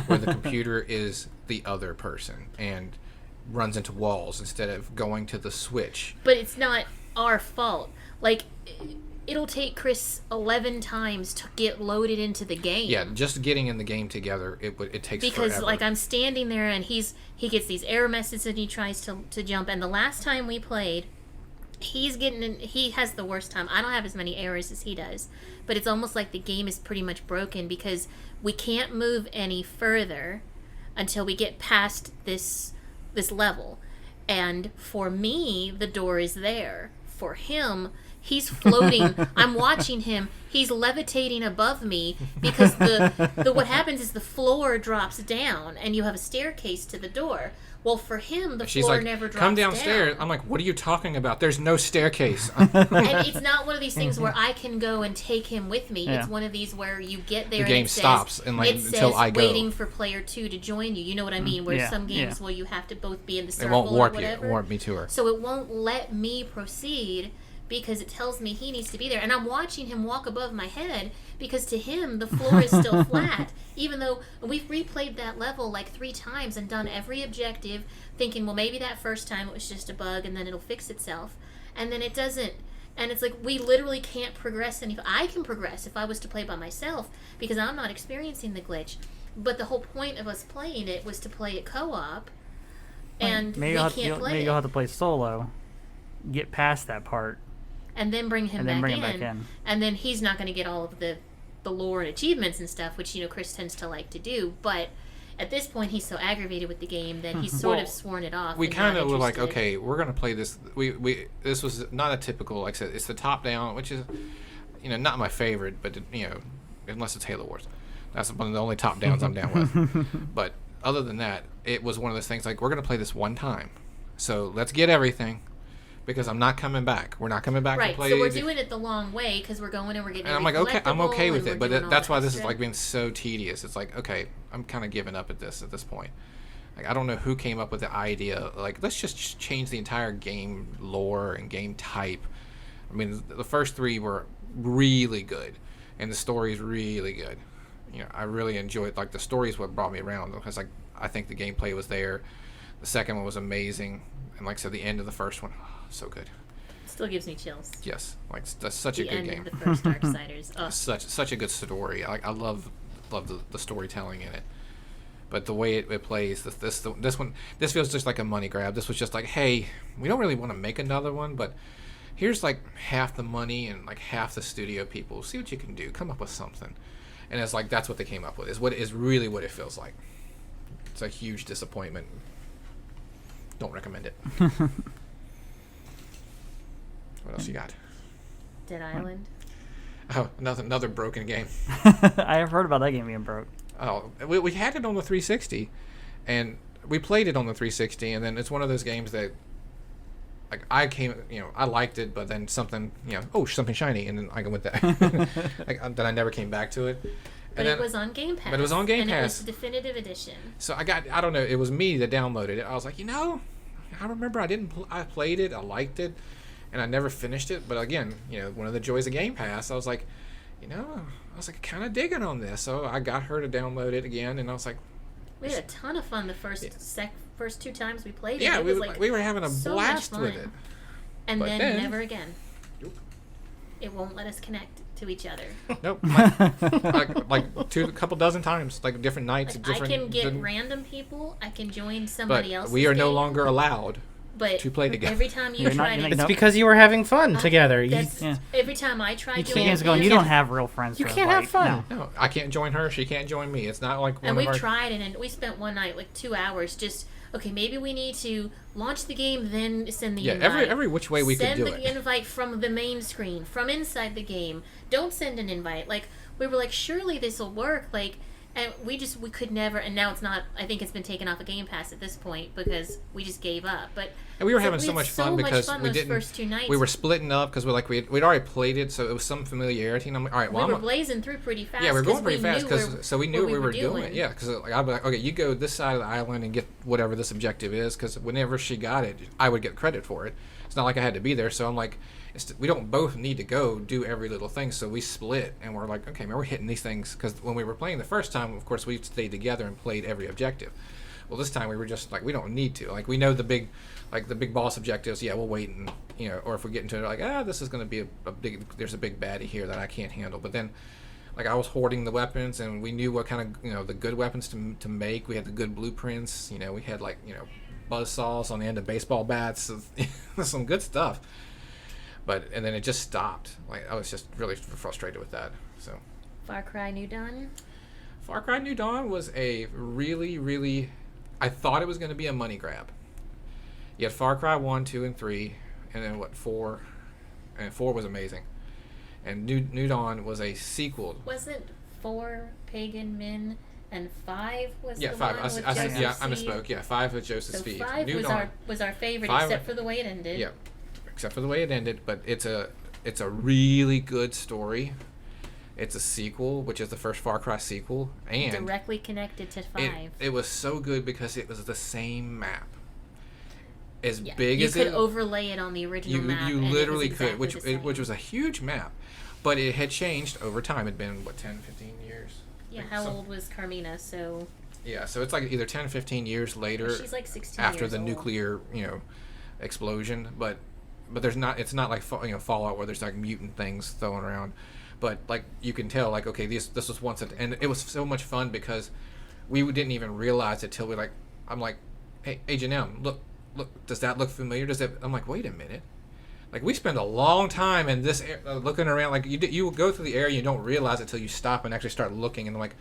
where the computer is the other person and runs into walls instead of going to the switch. But it's not our fault. Like, it'll take Chris 11 times to get loaded into the game. Yeah, just getting in the game together, it takes because forever. Like I'm standing there and he gets these error messages and he tries to jump, and the last time we played, he has the worst time. I don't have as many errors as he does, but it's almost like the game is pretty much broken because we can't move any further until we get past this level. And for me, the door is there. For him, he's floating. I'm watching him. He's levitating above me because what happens is the floor drops down and you have a staircase to the door. Well, for him, the She's floor like, never drops come downstairs. down. I'm like, what are you talking about? There's no staircase. And it's not one of these things where I can go and take him with me. Yeah. It's one of these where you get there The and game it says, stops and like it until says I go. waiting for player 2 to join you. You know what I mean? Where Yeah, some games yeah. where you have to both be in the It circle won't warp or you. whatever. Warp me to her. So it won't let me proceed because it tells me he needs to be there. And I'm watching him walk above my head because to him the floor is still flat. Even though we've replayed that level like 3 times and done every objective thinking, well, maybe that first time it was just a bug and then it'll fix itself. And then it doesn't. And it's like we literally can't progress any. I can progress if I was to play by myself because I'm not experiencing the glitch. But the whole point of us playing it was to play it co-op. And maybe we can't play maybe it. you'll have to play solo, get past that part, And then bring him, and then back, bring in. him back in. And then he's not going to get all of the lore and achievements and stuff, which, Chris tends to like to do. But at this point, he's so aggravated with the game that he's sort of sworn it off. We and kind not of were like, interested. okay, we're going to play this. This was not a typical, like I said, it's the top down, which is, not my favorite, but, unless it's Halo Wars. That's one of the only top downs I'm down with. But other than that, it was one of those things like, we're going to play this one time. So let's get everything. Because I'm not coming back. We're not coming back Right, to play. so we're doing it the long way because we're going and we're getting. And I'm like, okay, I'm okay with it, but that's why this is extra. like being so tedious. It's like, okay, I'm kind of giving up at this point. Like, I don't know who came up with the idea. Like, let's just change the entire game lore and game type. I mean, the first 3 were really good, and the story is really good. I really enjoyed. Like, the story is what brought me around because, like, I think the gameplay was there. The second one was amazing, and like I said, the end of the first one. So good. Still gives me chills. Yes, like that's such a The good end game. of the first Darksiders. Oh. Such a good story. I love the storytelling in it. But the way it plays, this feels just like a money grab. This was just like, hey, we don't really want to make another one, but here's like half the money and like half the studio people. See what you can do. Come up with something. And it's like that's what they came up with. Is really what it feels like. It's a huge disappointment. Don't recommend it. What else you got? Dead Island. Oh, another broken game. I have heard about that game being broke. Oh, we had it on the 360, and we played it on the 360, and then it's one of those games that, like, I liked it, but then something, something shiny, and then I went there. Then I never came back to it. But it was on Game Pass. But it was on Game and Pass. it was the definitive edition. So I don't know, it was me that downloaded it. I was like, I remember I played it, I liked it, and I never finished it. But again, one of the joys of Game Pass, I was like, I was like kind of digging on this. So I got her to download it again, and I was like, we had a ton of fun the first 2 times we played it. Yeah, it was like we were having a so blast much with fun. it. And But then then- never again. Nope. It won't let us connect to each other. Nope. like a couple dozen times, like different nights, Like, different. I can get random people. I can join but somebody else. we are no longer allowed but to play together. every time you You're not- try you're to... not- It's because you were having fun together. That's, Yeah. Every time I try You to... can't- Games going, you don't have real friends. You to can't have invite. fun. No. No, I can't join her. She can't join me. It's not like one And of we've our... tried it, and we spent one night, like 2 hours, just... Okay, maybe we need to launch the game, then send the Yeah, invite. every which way we could do Send the it. invite from the main screen, from inside the game. Don't send an invite. Like, we were like, surely this will work. Like, and we could never, and now it's not, I think it's been taken off of Game Pass at this point because we just gave up. But And we were so having we so had much fun because we those didn't. first 2 nights. We were splitting up because we'd already played it, so it was some familiarity. And I'm like, all right, well, we I'm were blazing through pretty fast. yeah, we were going 'cause pretty fast because so we knew what we were doing. doing. Yeah, because like, I'd be like, okay, you go this side of the island and get whatever this objective is. Because whenever she got it, I would get credit for it. It's not like I had to be there. So I'm like, we don't both need to go do every little thing. So we split and we're like, okay, man, we're hitting these things. Because when we were playing the first time, of course, we stayed together and played every objective. Well, this time we were just like, we don't need to. Like, we know the big boss objectives. Yeah, we'll wait and or if we get into it, like, this is going to be a big. There's a big baddie here that I can't handle. But then, like, I was hoarding the weapons, and we knew what kind of the good weapons to make. We had the good blueprints. We had buzzsaws on the end of baseball bats. Some good stuff. And then it just stopped. Like, I was just really frustrated with that. So, Far Cry New Dawn. Far Cry New Dawn was a really, really... I thought it was going to be a money grab. You had Far Cry 1, 2, and 3, and then 4? And 4 was amazing. And New Dawn was a sequel. Wasn't 4 Pagan Men and 5 was the 5. one with I Joseph I Seed? misspoke. Yeah, 5 with Joseph So Seed. 5 New was Dawn. our favorite, 5 except for the way it ended. Yeah, except for the way it ended. But it's a really good story. It's a sequel, which is the first Far Cry sequel, and Directly connected to 5. it was so good because it was the same map. As Yeah, big as you it, could overlay it on the original map. you and it was literally exactly could, the same. which was a huge map, but it had changed over time. It'd been 10, 15 years. Yeah, Like, how old was Carmina? So Yeah, so it's like either 10 or 15 years later. she's like 16 after years the old. nuclear, explosion. But there's not. It's not like Fallout where there's like mutant things thrown around. But like you can tell, like okay, this was once, and it was so much fun because we didn't even realize it till I'm like, hey, Agent M, look, does that look familiar? I'm like, wait a minute. Like we spend a long time in this looking around. Like you go through the area, you don't realize it till you stop and actually start looking, and I'm like,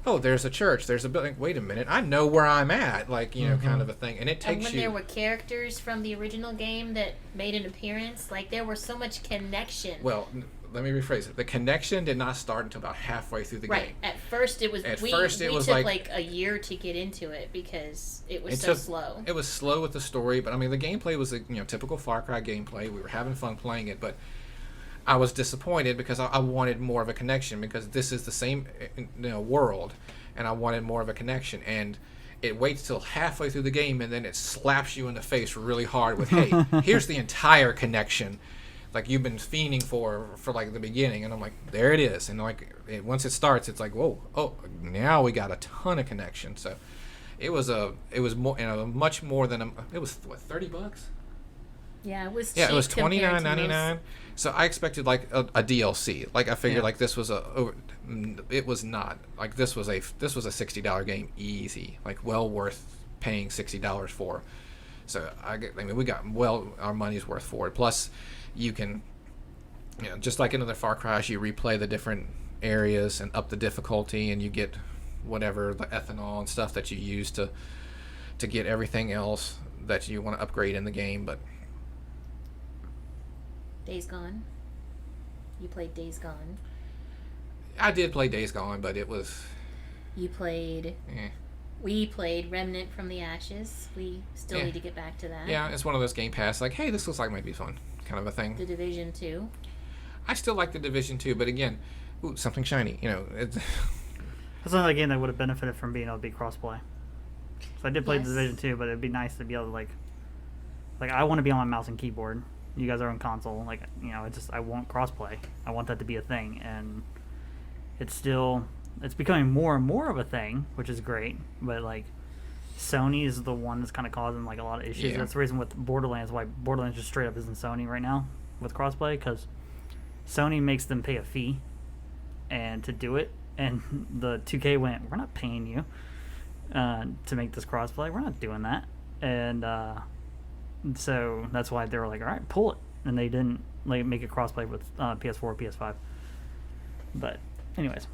oh, there's a church, there's a building. Wait a minute, I know where I'm at. Like kind of a thing, and it takes And when you. there were characters from the original game that made an appearance, like there was so much connection. Well, let me rephrase it. The connection did not start until about halfway through the right. game. At first, it was. At we first, it was took like a year to get into it because it was It so took- slow. It was slow with the story, but I mean the gameplay was typical Far Cry gameplay. We were having fun playing it, but I was disappointed because I wanted more of a connection because this is the same world, and I wanted more of a connection. And it waits till halfway through the game, and then it slaps you in the face really hard with, "Hey, here's the entire connection." Like you've been fiending for like the beginning, and I'm like, there it is, and like once it starts, it's like, whoa, oh, now we got a ton of connection. So it was more, much more than it was what, $30? Yeah, it was. Yeah, it was cheap compared to $29.99. So I expected like a DLC. Like I figured like this was it was not. Like this was a $60 game easy. Like well worth paying $60 for. So I mean we got our money's worth for it. Plus you can, just like in other Far Cry, you replay the different areas and up the difficulty, and you get whatever the ethanol and stuff that you use to get everything else that you want to upgrade in the game. But Days Gone. You played Days Gone. I did play Days Gone, but it was. You played. Eh. We played Remnant from the Ashes. We still Yeah. need to get back to that. Yeah, it's one of those Game Pass, like, hey, this looks like might be fun, kind of a thing. The Division 2. I still like the Division 2, but again, ooh, something shiny, It's, That's another game that would have benefited from being able to be crossplay. So I did play Yes. the Division 2, but it'd be nice to be able to like I want to be on my mouse and keyboard. You guys are on console, I want crossplay. I want that to be a thing, and it's becoming more and more of a thing, which is great. But like, Sony is the one that's kind of causing like a lot of issues. Yeah. That's the reason with Borderlands why Borderlands just straight up isn't Sony right now with crossplay, because Sony makes them pay a fee and to do it, and the 2K went, we're not paying you to make this crossplay. We're not doing that, and So that's why they were like, all right, pull it. And they didn't like make it crossplay with PS4 or PS5. But anyways,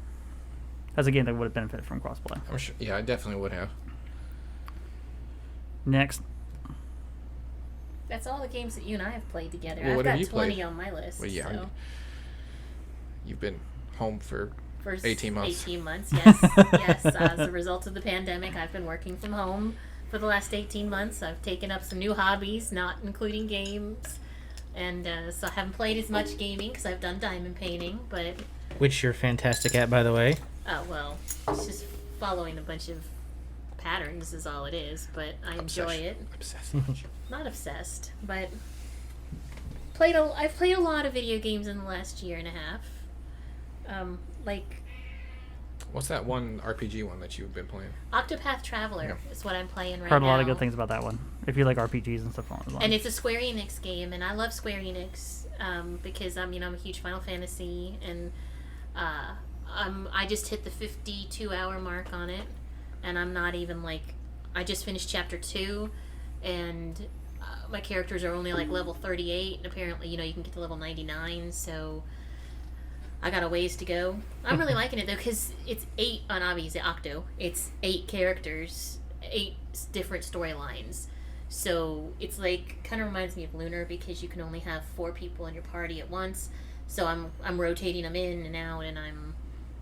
that's a game that would have benefited from crossplay. I'm sure. Yeah, I definitely would have. Next. That's all the games that you and I have played together. Well, I've what have got you 20 played? on my list. Well, yeah. So. You've been home for For 18 months. 18 months, yes. Yes, as a result of the pandemic, I've been working from home for the last 18 months. I've taken up some new hobbies, not including games. And so I haven't played as much gaming because I've done diamond painting, but... Which you're fantastic at, by the way. Oh, well, it's just following a bunch of patterns is all it is, but I enjoy it. Obsessed. Not obsessed, but I've played a lot of video games in the last year and a half. Like What's that one RPG one that you've been playing? Octopath Traveler is what I'm playing right Heard now. a lot of good things about that one. If you like RPGs and stuff along those lines. And it's a Square Enix game, and I love Square Enix because I'm a huge Final Fantasy, and I just hit the 52-hour mark on it, and I'm not even I just finished chapter 2, and my characters are only level 38, and apparently you can get to level 99, so I got a ways to go. I'm really liking it though because it's 8 on obviously Octo. It's 8 characters, 8 different storylines. So it's kind of reminds me of Lunar because you can only have 4 people in your party at once. So I'm rotating them in and out, and I'm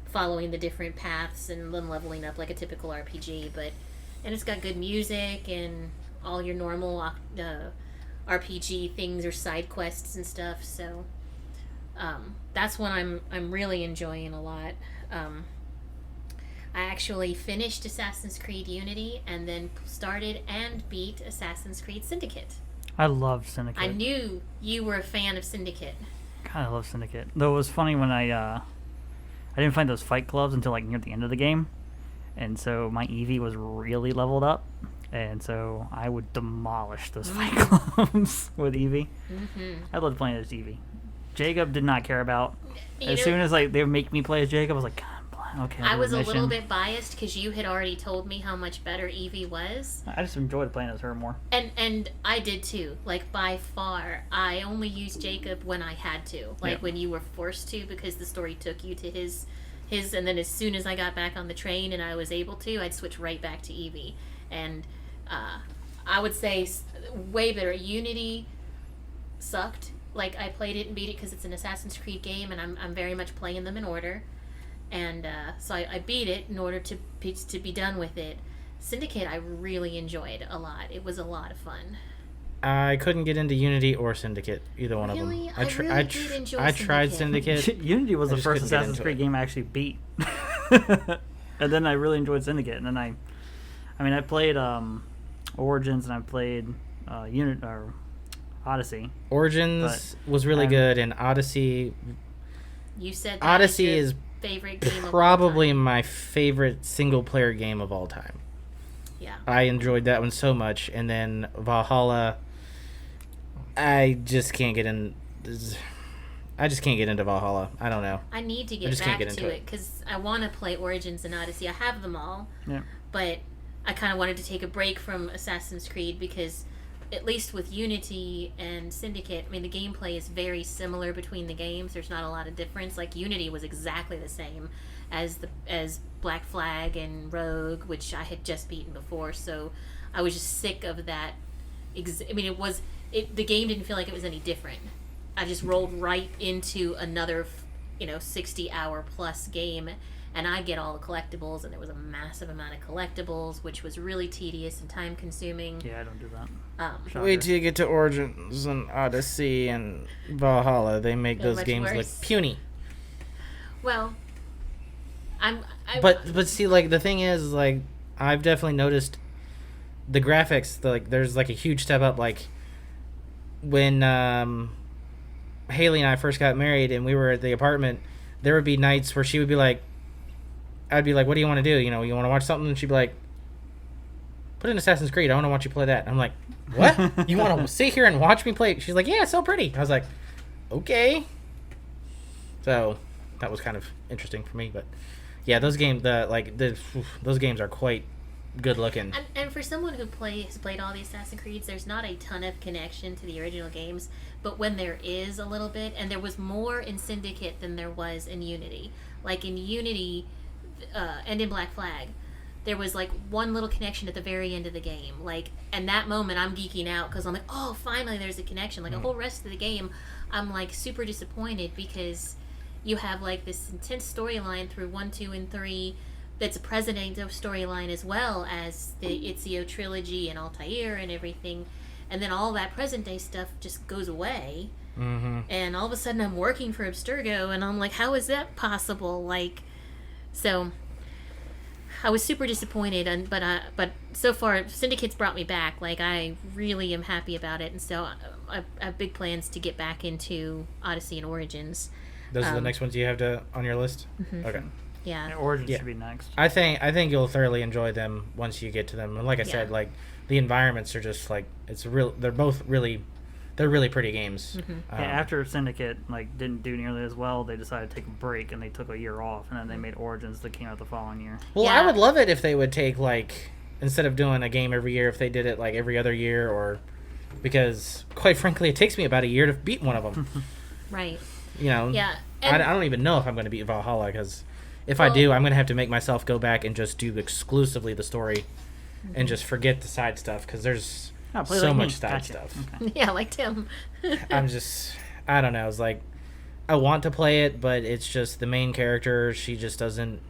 following the different paths and then leveling up like a typical RPG. And it's got good music and all your normal RPG things or side quests and stuff. So that's one I'm really enjoying a lot. I actually finished Assassin's Creed Unity and then started and beat Assassin's Creed Syndicate. I love Syndicate. I knew you were a fan of Syndicate. God, I love Syndicate. Though it was funny when I didn't find those fight gloves until near the end of the game, and so my Eevee was really leveled up, and so I would demolish those fight gloves with Eevee. Mm-hmm. I loved playing as Eevee. Jacob did not care about. As soon as they would make me play as Jacob, I was like, God, okay. I was a mission. little bit biased because you had already told me how much better Eevee was. I just enjoyed playing as her more. And I did too. By far, I only used Jacob when I had to. When you were forced to because the story took you to his, and then as soon as I got back on the train and I was able to, I'd switch right back to Eevee. And I would say way better. Unity sucked. I played it and beat it because it's an Assassin's Creed game, and I'm very much playing them in order. And so I beat it in order to be done with it. Syndicate I really enjoyed a lot. It was a lot of fun. I couldn't get into Unity or Syndicate, either one Really? of them. I really did enjoy I tried Syndicate. Unity was I the just first couldn't get Assassin's into Creed it. game I actually beat. And then I really enjoyed Syndicate. And then I played Origins, and I played Odyssey. Origins was really good, and Odyssey. You said that Odyssey your is favorite game probably of all time. my favorite single-player game of all time. Yeah. I enjoyed that one so much, and then Valhalla. I just can't get in. I just can't get into Valhalla. I don't know. I need to I get just can't back get to into it because I want to play Origins and Odyssey. I have them all. Yeah. But I kind of wanted to take a break from Assassin's Creed because, at least with Unity and Syndicate, the gameplay is very similar between the games. There's not a lot of difference. Unity was exactly the same as Black Flag and Rogue, which I had just beaten before. So I was just sick of that. The game didn't feel like it was any different. I just rolled right into another, 60-hour plus game, and I get all the collectibles, and there was a massive amount of collectibles, which was really tedious and time-consuming. Yeah, I don't do that. Shocker. Wait till you get to Origins and Odyssey and Valhalla. They make They're those much games worse. look puny. Well, But see, the thing is, I've definitely noticed the graphics. There's a huge step up. When Haley and I first got married and we were at the apartment, there would be nights where she would be like, I'd be like, what do you want to do? You want to watch something? And she'd be like, put in Assassin's Creed. I want to watch you play that. I'm like, what? You want to sit here and watch me play? She's like, yeah, it's so pretty. I was like, okay. So that was kind of interesting for me, but yeah, those games, those games are quite good looking. And for someone who has played all the Assassin's Creeds, there's not a ton of connection to the original games, but when there is a little bit, and there was more in Syndicate than there was in Unity. Like in Unity and in Black Flag, there was like one little connection at the very end of the game. Like, and that moment I'm geeking out because I'm like, oh, finally there's a connection. Like the whole rest of the game, I'm like super disappointed because you have like this intense storyline through 1, 2, and 3 that's a present-day storyline as well as the Ezio trilogy and Altair and everything. And then all that present-day stuff just goes away. Mm-hmm. And all of a sudden I'm working for Abstergo and I'm like, how is that possible? Like, so I was super disappointed, but so far Syndicate's brought me back. Like, I really am happy about it, and so I have big plans to get back into Odyssey and Origins. Those are the next ones you have on your list? Mm-hmm. Okay. Yeah. Origins should be next. I think you'll thoroughly enjoy them once you get to them. And like I said, like the environments are just like they're both really pretty games. Mm-hmm. After Syndicate didn't do nearly as well, they decided to take a break and they took a year off, and then they made Origins that came out the following year. Well, Yeah. I would love it if they would take instead of doing a game every year, if they did it like every other year, or because quite frankly, it takes me about a year to beat one of them. Right. You know. Yeah. I And don't even know if I'm going to beat Valhalla, because if I do, I'm going to have to make myself go back and just do exclusively the story and just forget the side stuff, because there's Play so like me. much side Gotcha. stuff. Okay. yeah, like Tim. I don't know. It's like, I want to play it, but it's just the main character, she just doesn't,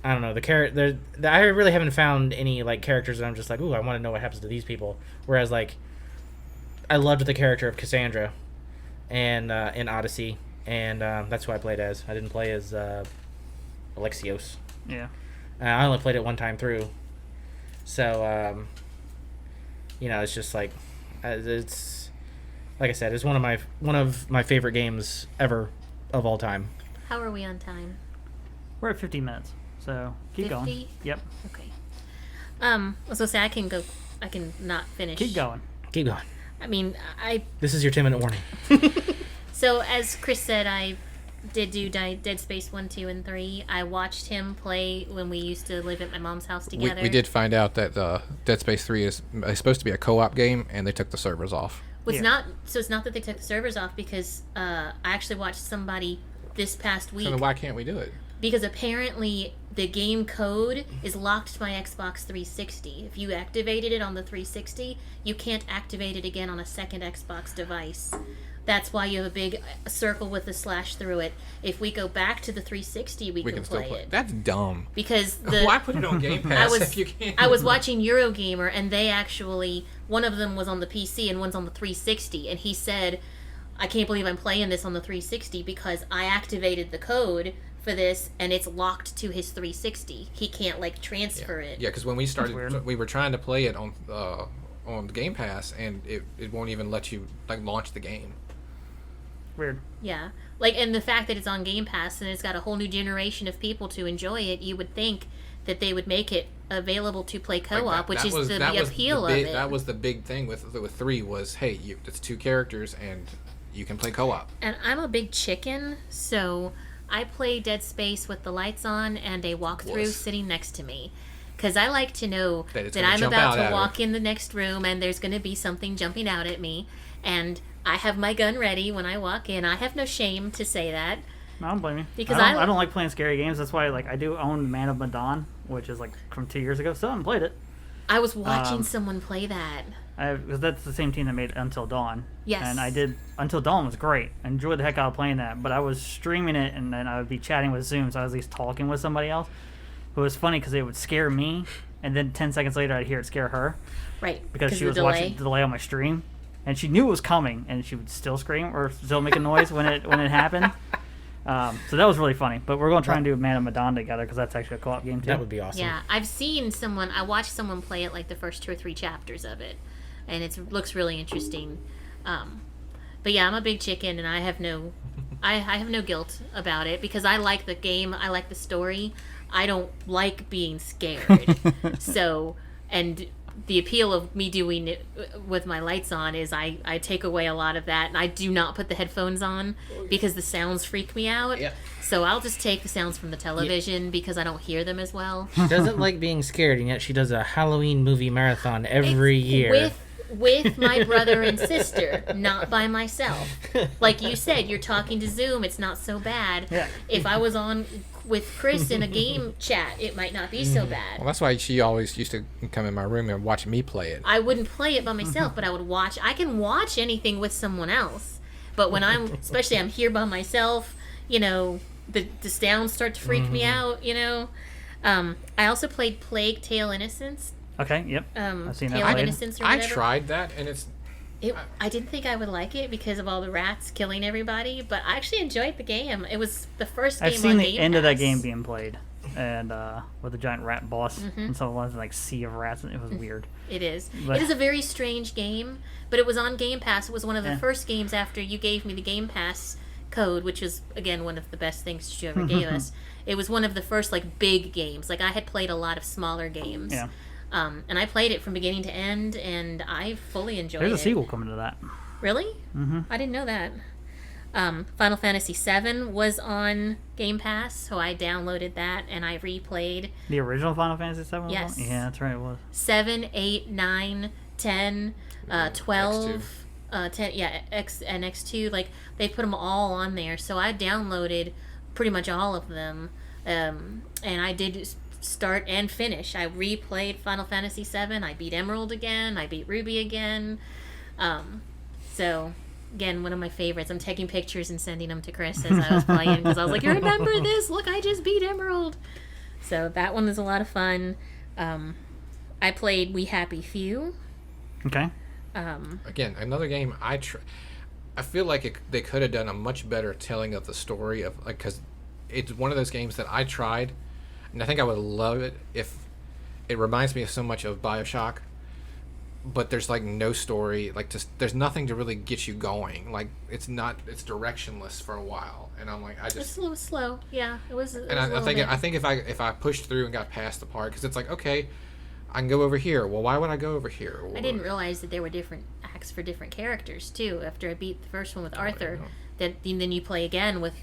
I don't know, the character, I really haven't found any, characters that I'm just like, ooh, I want to know what happens to these people. Whereas, I loved the character of Cassandra and in Odyssey, and that's who I played as. I didn't play as Alexios. Yeah. I only played it one time through. So, it's just it's like I said, it's one of my favorite games ever of all time. How are we on time? We're at 50 minutes, so keep 50? going. Yep. Okay. I was gonna say I can not finish. Keep going. Keep going. I mean, This is your 10-minute warning. So as Chris said, I did do Dead Space 1, 2, and 3. I watched him play when we used to live at my mom's house together. We did find out that Dead Space 3 is supposed to be a co-op game, and they took the servers off. It's not that they took the servers off, because I actually watched somebody this past week. So then why can't we do it? Because apparently the game code is locked to my Xbox 360. If you activated it on the 360, you can't activate it again on a second Xbox device. That's why you have a big circle with a slash through it. If we go back to the 360, we can still play it. That's dumb. Because Why put it on Game Pass if you can't? I was watching Eurogamer, and they actually, one of them was on the PC and one's on the 360, and he said, I can't believe I'm playing this on the 360 because I activated the code for this and it's locked to his 360. He can't transfer it. Yeah, because when we started, weird. we were trying to play it on Game Pass, and it won't even let you launch the game. Weird. Yeah. And the fact that it's on Game Pass and it's got a whole new generation of people to enjoy it, you would think that they would make it available to play co-op, which is the appeal of it. That was the big thing with 3 was, hey, it's 2 characters and you can play co-op. And I'm a big chicken, so I play Dead Space with the lights on and a walkthrough sitting next to me. Because I like to know that I'm about to walk in the next room and there's going to be something jumping out at me. And I have my gun ready when I walk in. I have no shame to say that. I don't blame you. Because I don't like playing scary games. That's why I do own Man of Medan, which is from 2 years ago. Still haven't played it. I was watching someone play that. Because that's the same team that made Until Dawn. Yes. And I did. Until Dawn was great. I enjoyed the heck out of playing that. But I was streaming it, and then I would be chatting with Zoom, so I was at least talking with somebody else. It was funny because it would scare me, and then 10 seconds later I'd hear it scare her. Right. Because she was watching the delay on my stream. And she knew it was coming, and she would still scream or still make a noise when it happened. So that was really funny. But we're going to try and do Man of Medan together, because that's actually a co-op game too. That would be awesome. Yeah, I watched someone play it the first 2 or 3 chapters of it, and it looks really interesting. But yeah, I'm a big chicken, and I have no guilt about it, because I like the game, I like the story. I don't like being scared. So, and the appeal of me doing it with my lights on is I take away a lot of that, and I do not put the headphones on because the sounds freak me out. Yep. So I'll just take the sounds from the television because I don't hear them as well. She doesn't like being scared, and yet she does a Halloween movie marathon every year. With my brother and sister, not by myself. Like you said, you're talking to Zoom, it's not so bad. Yeah. If I was on with Chris in a game chat, it might not be so bad. Well, that's why she always used to come in my room and watch me play it. I wouldn't play it by myself, but I would watch. I can watch anything with someone else. But when especially I'm here by myself, the sounds start to freak me out, I also played Plague Tale Innocence. Okay, yep. I've seen that Tale of played. Innocence or I whatever. tried that, and it's... I didn't think I would like it because of all the rats killing everybody, but I actually enjoyed the game. It was the first game I've seen on the Game end of that Pass. game being played, and with a giant rat boss, and so it was like sea of rats, and it was weird. It is. But- It is a very strange game, but it was on Game Pass. It was one of the Yeah. first games after you gave me the Game Pass code, which was, again, one of the best things you ever gave us. It was one of the first, big games. I had played a lot of smaller games. Yeah. And I played it from beginning to end, and I fully enjoyed it. There's a sequel coming to that. Really? Mm-hmm. I didn't know that. Final Fantasy VII was on Game Pass, so I downloaded that, and I replayed The original Final Fantasy VII was Yes. on? Yeah, that's right, it was. 7, 8, 9, 10, 12, 10, X and X2. They put them all on there, so I downloaded pretty much all of them, and I did start and finish. I replayed Final Fantasy VII. I beat Emerald again. I beat Ruby again. So, again, one of my favorites. I'm taking pictures and sending them to Chris as I was playing because I was like, "You remember this? Look, I just beat Emerald." So that one was a lot of fun. I played We Happy Few. Okay. Again, another game I feel like they could have done a much better telling of the story of because it's one of those games that I tried, and I think I would love it if it reminds me of so much of BioShock, but there's no story, there's nothing to really get you going. It's directionless for a while, and I'm like, It's a little slow. Yeah, it was. And I think if I pushed through and got past the part, because it's okay, I can go over here. Well, why would I go over here? I didn't realize that there were different acts for different characters too. After I beat the first one with Arthur, then you play again with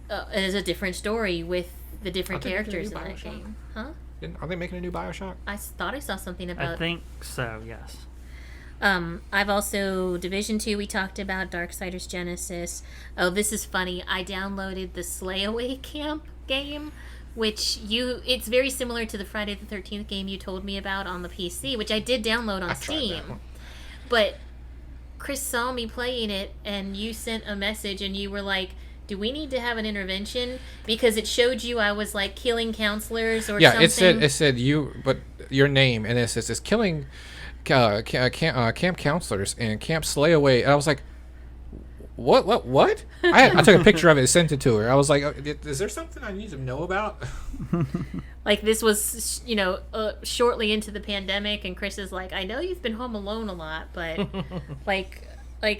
as a different story with the different characters in that game. Huh? Are they making a new BioShock? I thought I saw something about. I think so, yes. I've also Division 2 we talked about, Darksiders Genesis. Oh, this is funny. I downloaded the Slayaway Camp game, which it's very similar to the Friday the 13th game you told me about on the PC, which I did download on Steam. But Chris saw me playing it, and you sent a message, and you were like, do we need to have an intervention? Because it showed you I was killing counselors or something. Yeah, it said your name, and it says it's killing camp counselors and camp Slayaway. And I was like, what? I took a picture of it and sent it to her. I was like, is there something I need to know about? This was, shortly into the pandemic, and Chris is like, I know you've been home alone a lot, but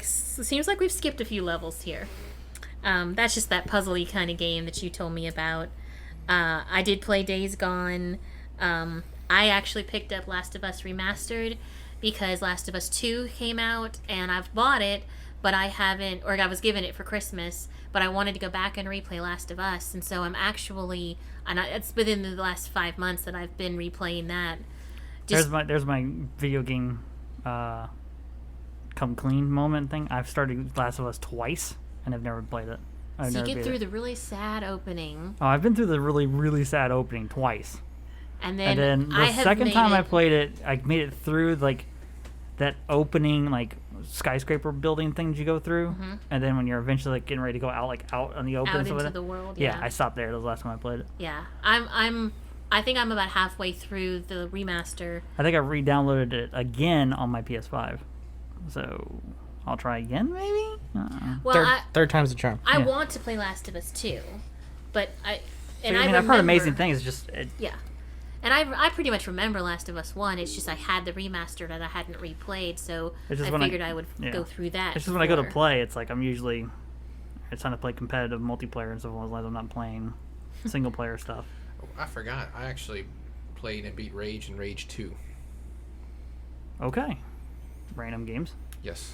seems like we've skipped a few levels here. That's just that puzzly kind of game that you told me about. I did play Days Gone. I actually picked up Last of Us Remastered because Last of Us 2 came out, and I've bought it, but I haven't, or I was given it for Christmas, but I wanted to go back and replay Last of Us, and so it's within the last 5 months that I've been replaying that. There's my video game come clean moment thing. I've started Last of Us twice, and I've never played it. So you get through the really sad opening. Oh, I've been through the really, really sad opening twice. And then the second time I played it, I made it through that opening skyscraper building things you go through, and then when you're eventually getting ready to go out on the open, out into the world. Yeah, I stopped there. That was the last time I played it. Yeah, I think I'm about halfway through the remaster. I think I re-downloaded it again on my PS5, so I'll try again maybe. Well, third time's the charm. I want to play Last of Us 2, but I've heard amazing things. Yeah. And I pretty much remember Last of Us 1. It's just I had the remaster that I hadn't replayed, so I figured I would go through that. It's just when I go to play, it's I'm usually trying to play competitive multiplayer and stuff, as long as I'm not playing single player stuff. I forgot. I actually played and beat Rage and Rage 2. Okay. Random games. Yes.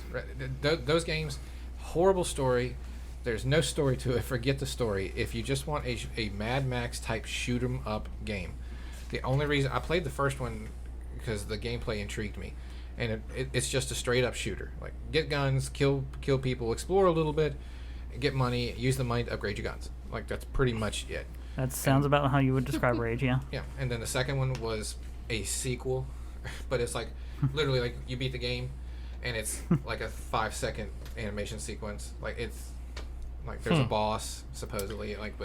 Those games, horrible story. There's no story to it. Forget the story. If you just want a Mad Max type shoot 'em up game, the only reason I played the first one because the gameplay intrigued me, and it's just a straight up shooter. Like get guns, kill people, explore a little bit, get money, use the money to upgrade your guns. Like that's pretty much it. That sounds about how you would describe Rage, yeah. Yeah, and then the second one was a sequel, but it's like literally like you beat the game, and it's like a 5-second animation sequence. Like it's like there's a boss supposedly. Like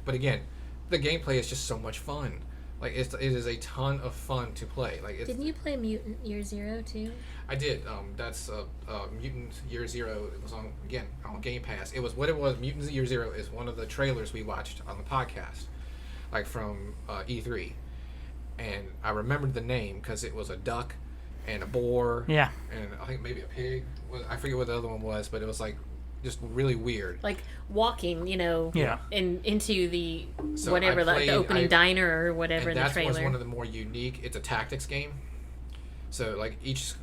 but again, the gameplay is just so much fun. Like it is a ton of fun to play. Like Didn't you play Mutant Year Zero too? I did. That's Mutant Year Zero. It was on Game Pass. It was what it was. Mutant Year Zero is one of the trailers we watched on the podcast, like from E3, and I remembered the name because it was a duck and a boar. Yeah. And I think maybe a pig. I forget what the other one was, but it was like just really weird. Like walking, Yeah. into the So whatever, I the opening diner or whatever in and the trailer. that was one of the more unique. It's a tactics game. So like each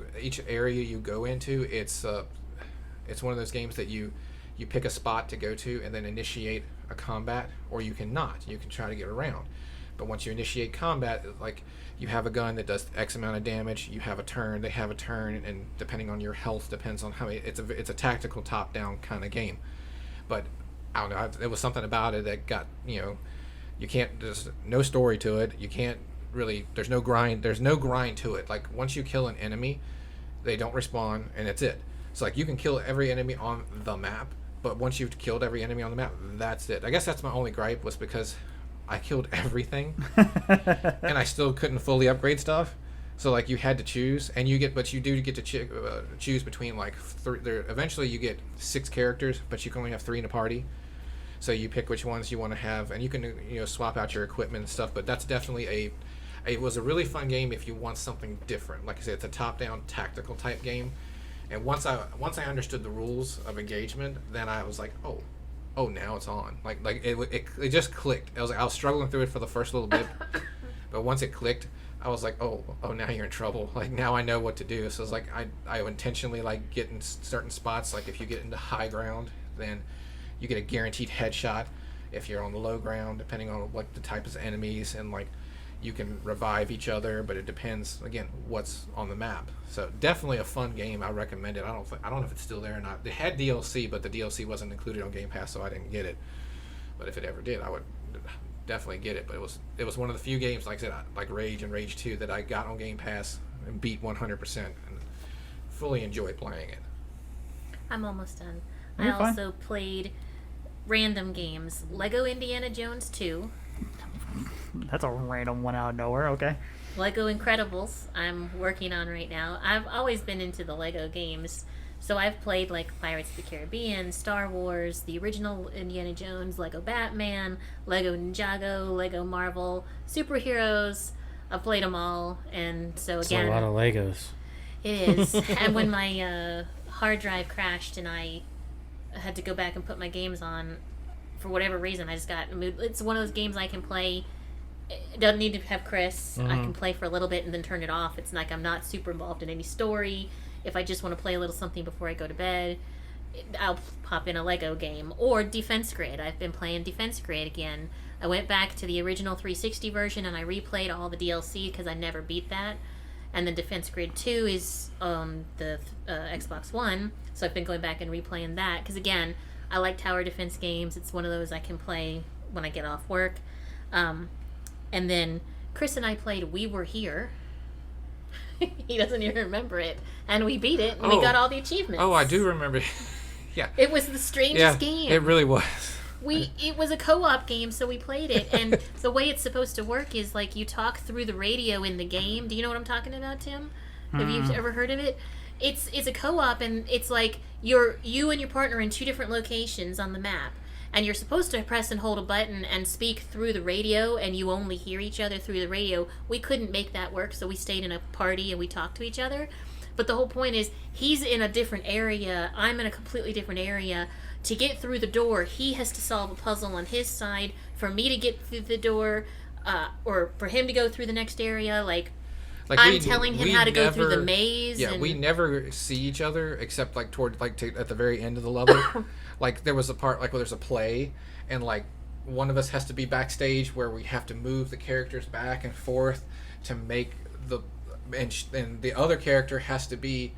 area you go into, it's one of those games that you pick a spot to go to and then initiate a combat, or you can not. You can try to get around. But once you initiate combat, like you have a gun that does X amount of damage, you have a turn, they have a turn, and depending on your health depends on how many. It's a tactical top-down kind of game. But I don't know, there was something about it that got, you can't, there's no story to it. You can't really, there's no grind to it. Like once you kill an enemy, they don't respawn and it's it. So like you can kill every enemy on the map, but once you've killed every enemy on the map, that's it. I guess that's my only gripe, was because I killed everything and I still couldn't fully upgrade stuff. So like you had to choose, and you do get to choose between like eventually you get 6 characters, but you can only have 3 in a party. So you pick which ones you want to have, and you can swap out your equipment and stuff. But that's definitely it was a really fun game if you want something different. Like I said, it's a top-down tactical type game. And once I understood the rules of engagement, then I was like, oh, now it's on. Like it just clicked. I was struggling through it for the first little bit, but once it clicked, I was like, oh, now you're in trouble. Like now I know what to do. So it's like I intentionally like get in certain spots. Like if you get into high ground, then you get a guaranteed headshot. If you're on the low ground, depending on what the type of enemies, and like you can revive each other, but it depends again what's on the map. So definitely a fun game. I recommend it. I don't know if it's still there or not. They had DLC, but the DLC wasn't included on Game Pass, so I didn't get it. But if it ever did, I would definitely get it. But it was one of the few games, like I said, like Rage and Rage 2, that I got on Game Pass and beat 100% and fully enjoyed playing it. I'm almost done. You're I fine. also played random games. Lego Indiana Jones 2. That's a random one out of nowhere, okay. Lego Incredibles I'm working on right now. I've always been into the Lego games. So I've played like Pirates of the Caribbean, Star Wars, the original Indiana Jones, Lego Batman, Lego Ninjago, Lego Marvel, superheroes. I've played them all, and so It's again, a lot of Legos. it is. And when my hard drive crashed and I had to go back and put my games on, for whatever reason, I just got moved. It's one of those games I can play. It doesn't need to have Chris. I can play for a little bit and then turn it off. It's like I'm not super involved in any story. If I just want to play a little something before I go to bed, I'll pop in a Lego game. Or Defense Grid. I've been playing Defense Grid again. I went back to the original 360 version and I replayed all the DLC because I never beat that. And then Defense Grid 2 is on the Xbox One, so I've been going back and replaying that. Because again, I like tower defense games. It's one of those I can play when I get off work. And then Chris and I played We Were Here. He doesn't even remember it. And we beat it, and we got all the achievements. Oh, I do remember. Yeah. It was the strangest game. It really was. It was a co-op game, so we played it, and the way it's supposed to work is like you talk through the radio in the game. Do you know what I'm talking about, Tim? Have you ever heard of it? It's a co-op, and it's like you and your partner in 2 different locations on the map, and you're supposed to press and hold a button and speak through the radio, and you only hear each other through the radio. We couldn't make that work, so we stayed in a party and we talked to each other. But the whole point is he's in a different area, I'm in a completely different area. To get through the door, he has to solve a puzzle on his side. For me to get through the door, or for him to go through the next area, like Like I'm telling him how to go through the never- maze. Yeah, and we never see each other except like at the very end of the level. Like there was a part like where there's a play and like one of us has to be backstage where we have to move the characters back and forth to make and the other character has to be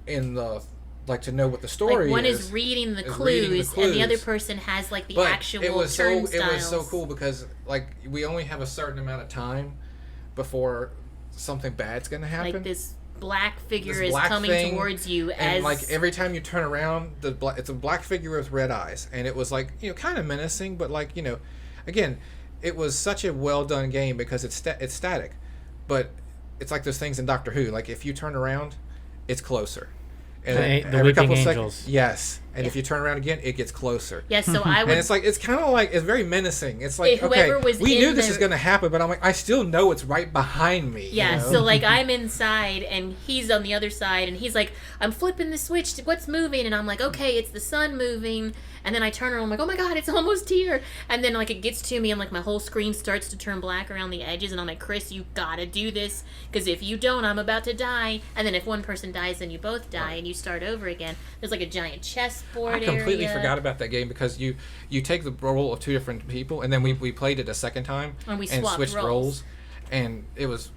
in the like to know what the story like one is. is reading the is clues, reading the and the other clues. person has like the But actual it was turnstiles. so cool because like we only have a certain amount of time before something bad's gonna happen. Like this black figure This is black coming thing, towards you and as like every time you turn around, it's a black figure with red eyes, and it was like kind of menacing, but like again, it was such a well done game because it's static, but it's like those things in Doctor Who. Like if you turn around, it's closer. And The every Weeping couple of Angels. seconds, yes. And if Yeah. you turn around again, it gets closer. yes. So I And would. it's kind of like it's very menacing. It's like Whoever okay, was we in knew this the- is going to happen, but I'm like I still know it's right behind me. Yeah, so like I'm inside and he's on the other side and he's like, I'm flipping the switch to what's moving, and I'm like, okay, it's the sun moving, and then I turn around, I'm like, oh my god, it's almost here, and then like it gets to me and like my whole screen starts to turn black around the edges, and I'm like, Chris, you gotta do this, because if you don't, I'm about to die, and then if one person dies, then you both die, and you start over again. There's like a giant chessboard I completely area. forgot about that game because you take the role of two different people, and then we played it a second time And we swapped switched roles, and it was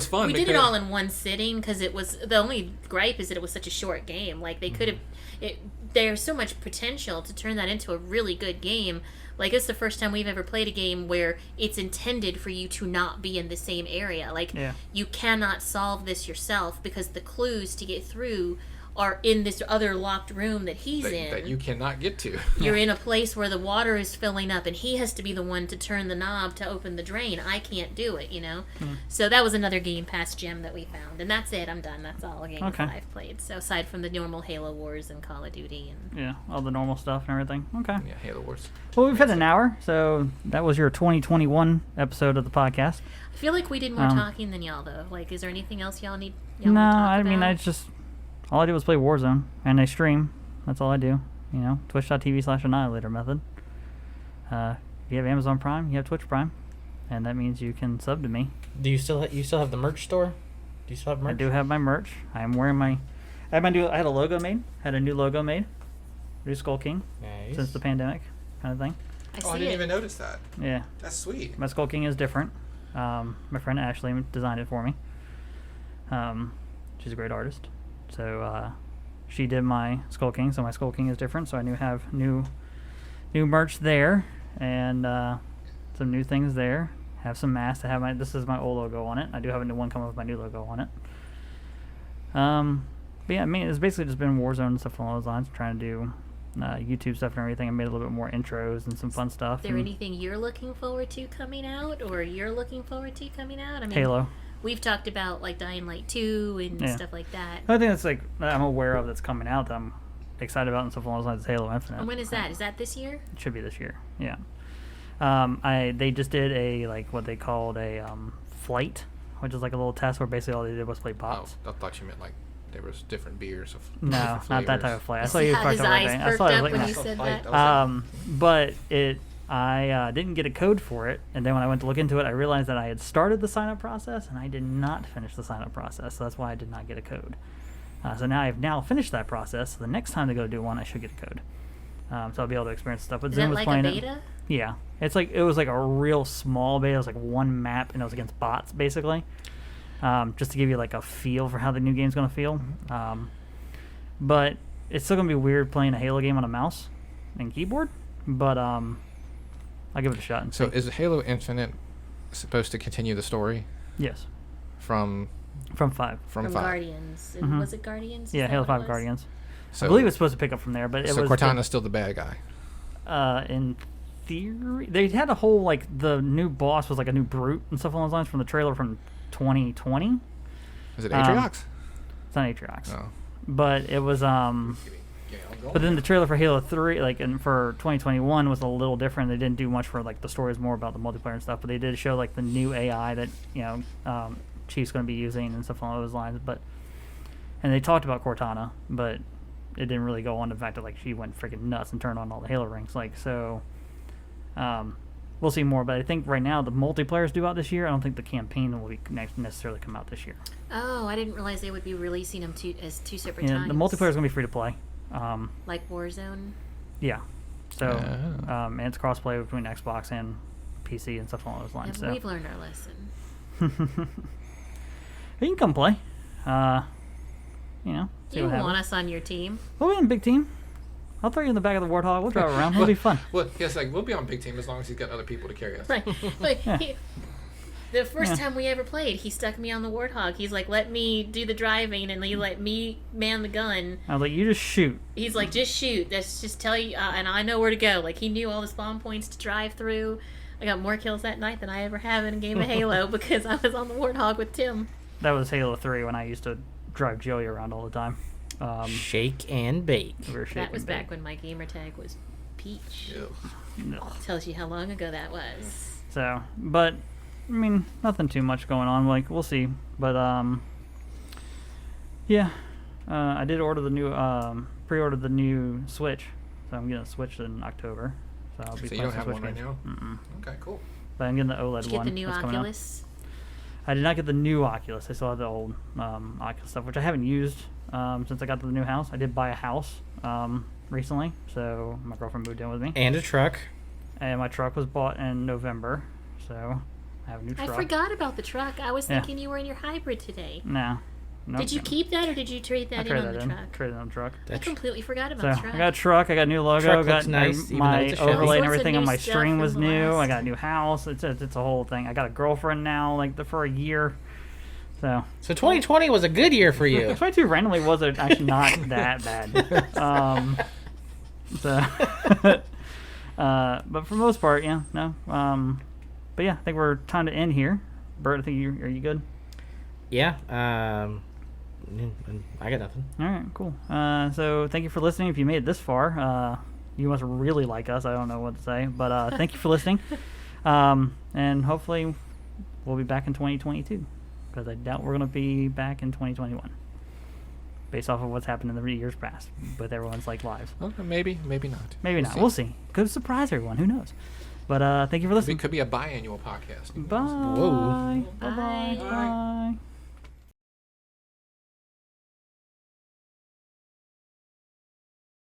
fun. We did it because- all in one sitting because it was the only gripe is that it was such a short game. Like they could have, there's so much potential to turn that into a really good game. Like it's the first time we've ever played a game where it's intended for you to not be in the same area. Like you cannot solve this yourself because the clues to get through are in this other locked room that he's in. that you cannot get to. You're in a place where the water is filling up and he has to be the one to turn the knob to open the drain. I can't do it, So that was another Game Pass gem that we found. And that's it. I'm done. That's all the games that I've played. So aside from the normal Halo Wars and Call of Duty. And all the normal stuff and everything. Okay. Yeah, Halo Wars. Well, we've had an hour, so that was your 2021 episode of the podcast. I feel like we did more talking than y'all, though. Like, is there anything else y'all need? No, I mean, all I do is play Warzone, and I stream. That's all I do. Twitch.tv/Annihilator method. If you have Amazon Prime, you have Twitch Prime, and that means you can sub to me. Do you still have the merch store? Do you still have merch? I do have my merch. I am wearing my. I had a logo made. Had a new logo made. New Skull King. Nice. Since the pandemic, kind of thing. I didn't even notice that. Yeah. That's sweet. My Skull King is different. My friend Ashley designed it for me. She's a great artist. So she did my Skull King, so my Skull King is different. So I have new merch there, and some new things there. Have some masks. This is my old logo on it. I do have a new one coming with my new logo on it. But yeah, I mean, it's basically just been Warzone and stuff along those lines. Trying to do YouTube stuff and everything. I made a little bit more intros and some fun stuff. Is there anything you're looking forward to coming out, or you're looking forward to coming out? I mean, Halo. We've talked about like Dying Light 2 and stuff like that. I think that's like I'm aware of that's coming out that I'm excited about and stuff along those lines. Halo Infinite. And when is that? Is that this year? It should be this year. Yeah. They just did a what they called a flight, which is like a little test where basically all they did was play bots. Oh, I thought you meant like there was different beers of No, different not that flavors. type of flight. I saw See you how talked his about eyes everything. I perked saw it, I up was when like, you no. said Fight, that. I was But I didn't get a code for it, and then when I went to look into it, I realized that I had started the sign-up process, and I did not finish the sign-up process, so that's why I did not get a code. So now I've finished that process, so the next time they go do one, I should get a code. So I'll be able to experience stuff. But Is Zen that was like playing a it. beta? Yeah. It was like a real small beta. It was like one map, and it was against bots, basically. Just to give you like a feel for how the new game's going to feel. But it's still going to be weird playing a Halo game on a mouse and keyboard, but I'll give it a shot and see. So is Halo Infinite supposed to continue the story Yes. from 5. From 5? Guardians. Mhm. Was it Guardians? Is Yeah, that Halo what it 5 was? Guardians. So, I believe it's supposed to pick up from there, but it so was... Cortana's still the bad guy. in theory... They had a whole, like, the new boss was like a new brute and stuff along those lines from the trailer from 2020. Is it Atriox? It's not Atriox. No. But it was... But then the trailer for Halo 3, like, and for 2021 was a little different. They didn't do much for, like, the story is more about the multiplayer and stuff, but they did show, like, the new AI that, Chief's going to be using and stuff along those lines. And they talked about Cortana, but it didn't really go on to the fact that, like, she went freaking nuts and turned on all the Halo rings. Like, so, we'll see more. But I think right now the multiplayer's due out this year. I don't think the campaign will necessarily come out this year. Oh, I didn't realize they would be releasing them as two separate Yeah, times. the multiplayer is going to be free to play. Like Warzone. Yeah. So, and it's crossplay between Xbox and PC and stuff along those lines. And So we've learned our lesson. you can come play. See You what happens. want us on your team? We'll be in a big team. I'll throw you in the back of the Warthog. We'll drive around. It'll be fun. Well, yes, like we'll be on big team as long as he's got other people to carry us. Right. Like, Yeah. the first Yeah. time we ever played, he stuck me on the Warthog. He's like, let me do the driving, and he let me man the gun. I was like, you just shoot. He's like, just shoot. That's just tell you, and I know where to go. Like, he knew all the spawn points to drive through. I got more kills that night than I ever have in a game of Halo because I was on the Warthog with Tim. That was Halo 3 when I used to drive Joey around all the time. Shake and bake. We were That shaking was big. back when my gamer tag was Peach. Ew. Ugh. Tells you how long ago that was. So, but I mean, nothing too much going on. Like, we'll see. But yeah, I did order the new pre-order the new Switch, so I'm getting a Switch in October. So I'll be So playing you don't some have Switch one right games. now? Mm-mm. Okay, cool. But I'm getting the OLED Did you one. get the new that's coming out. Oculus? I did not get the new Oculus. I still have the old Oculus stuff, which I haven't used since I got to the new house. I did buy a house recently, so my girlfriend moved in with me. And a truck. And my truck was bought in November, so I have a new truck. I forgot about the truck. I was Yeah. thinking you were in your hybrid today. No. Nope. Did you keep that, or did you trade I that in traded on the that in. truck? Traded it on the truck. I completely forgot So about the truck. I got a truck. I got a new logo. Truck got looks nice, even though my it's a Chevy. overlay and All sorts of everything on new my stuff stream was from the new. last- I got a new house. It's a whole thing. I got a girlfriend now, like for a year. So So 2020 was a good year for you. 22 randomly was actually not that bad. But for the most part, yeah, no. But yeah, I think we're time to end here. Bert, I think are you good? Yeah. I got nothing. All right, cool. So thank you for listening. If you made it this far, you must really like us. I don't know what to say, but thank you for listening. And hopefully we'll be back in 2022, because I doubt we're going to be back in 2021, based off of what's happened in the years past with everyone's lives. Well, maybe, maybe not. Maybe not. We'll see. Could surprise everyone. Who knows? But thank you for It listening. could be a biannual podcast. Bye. Whoa. Bye. Bye. Bye.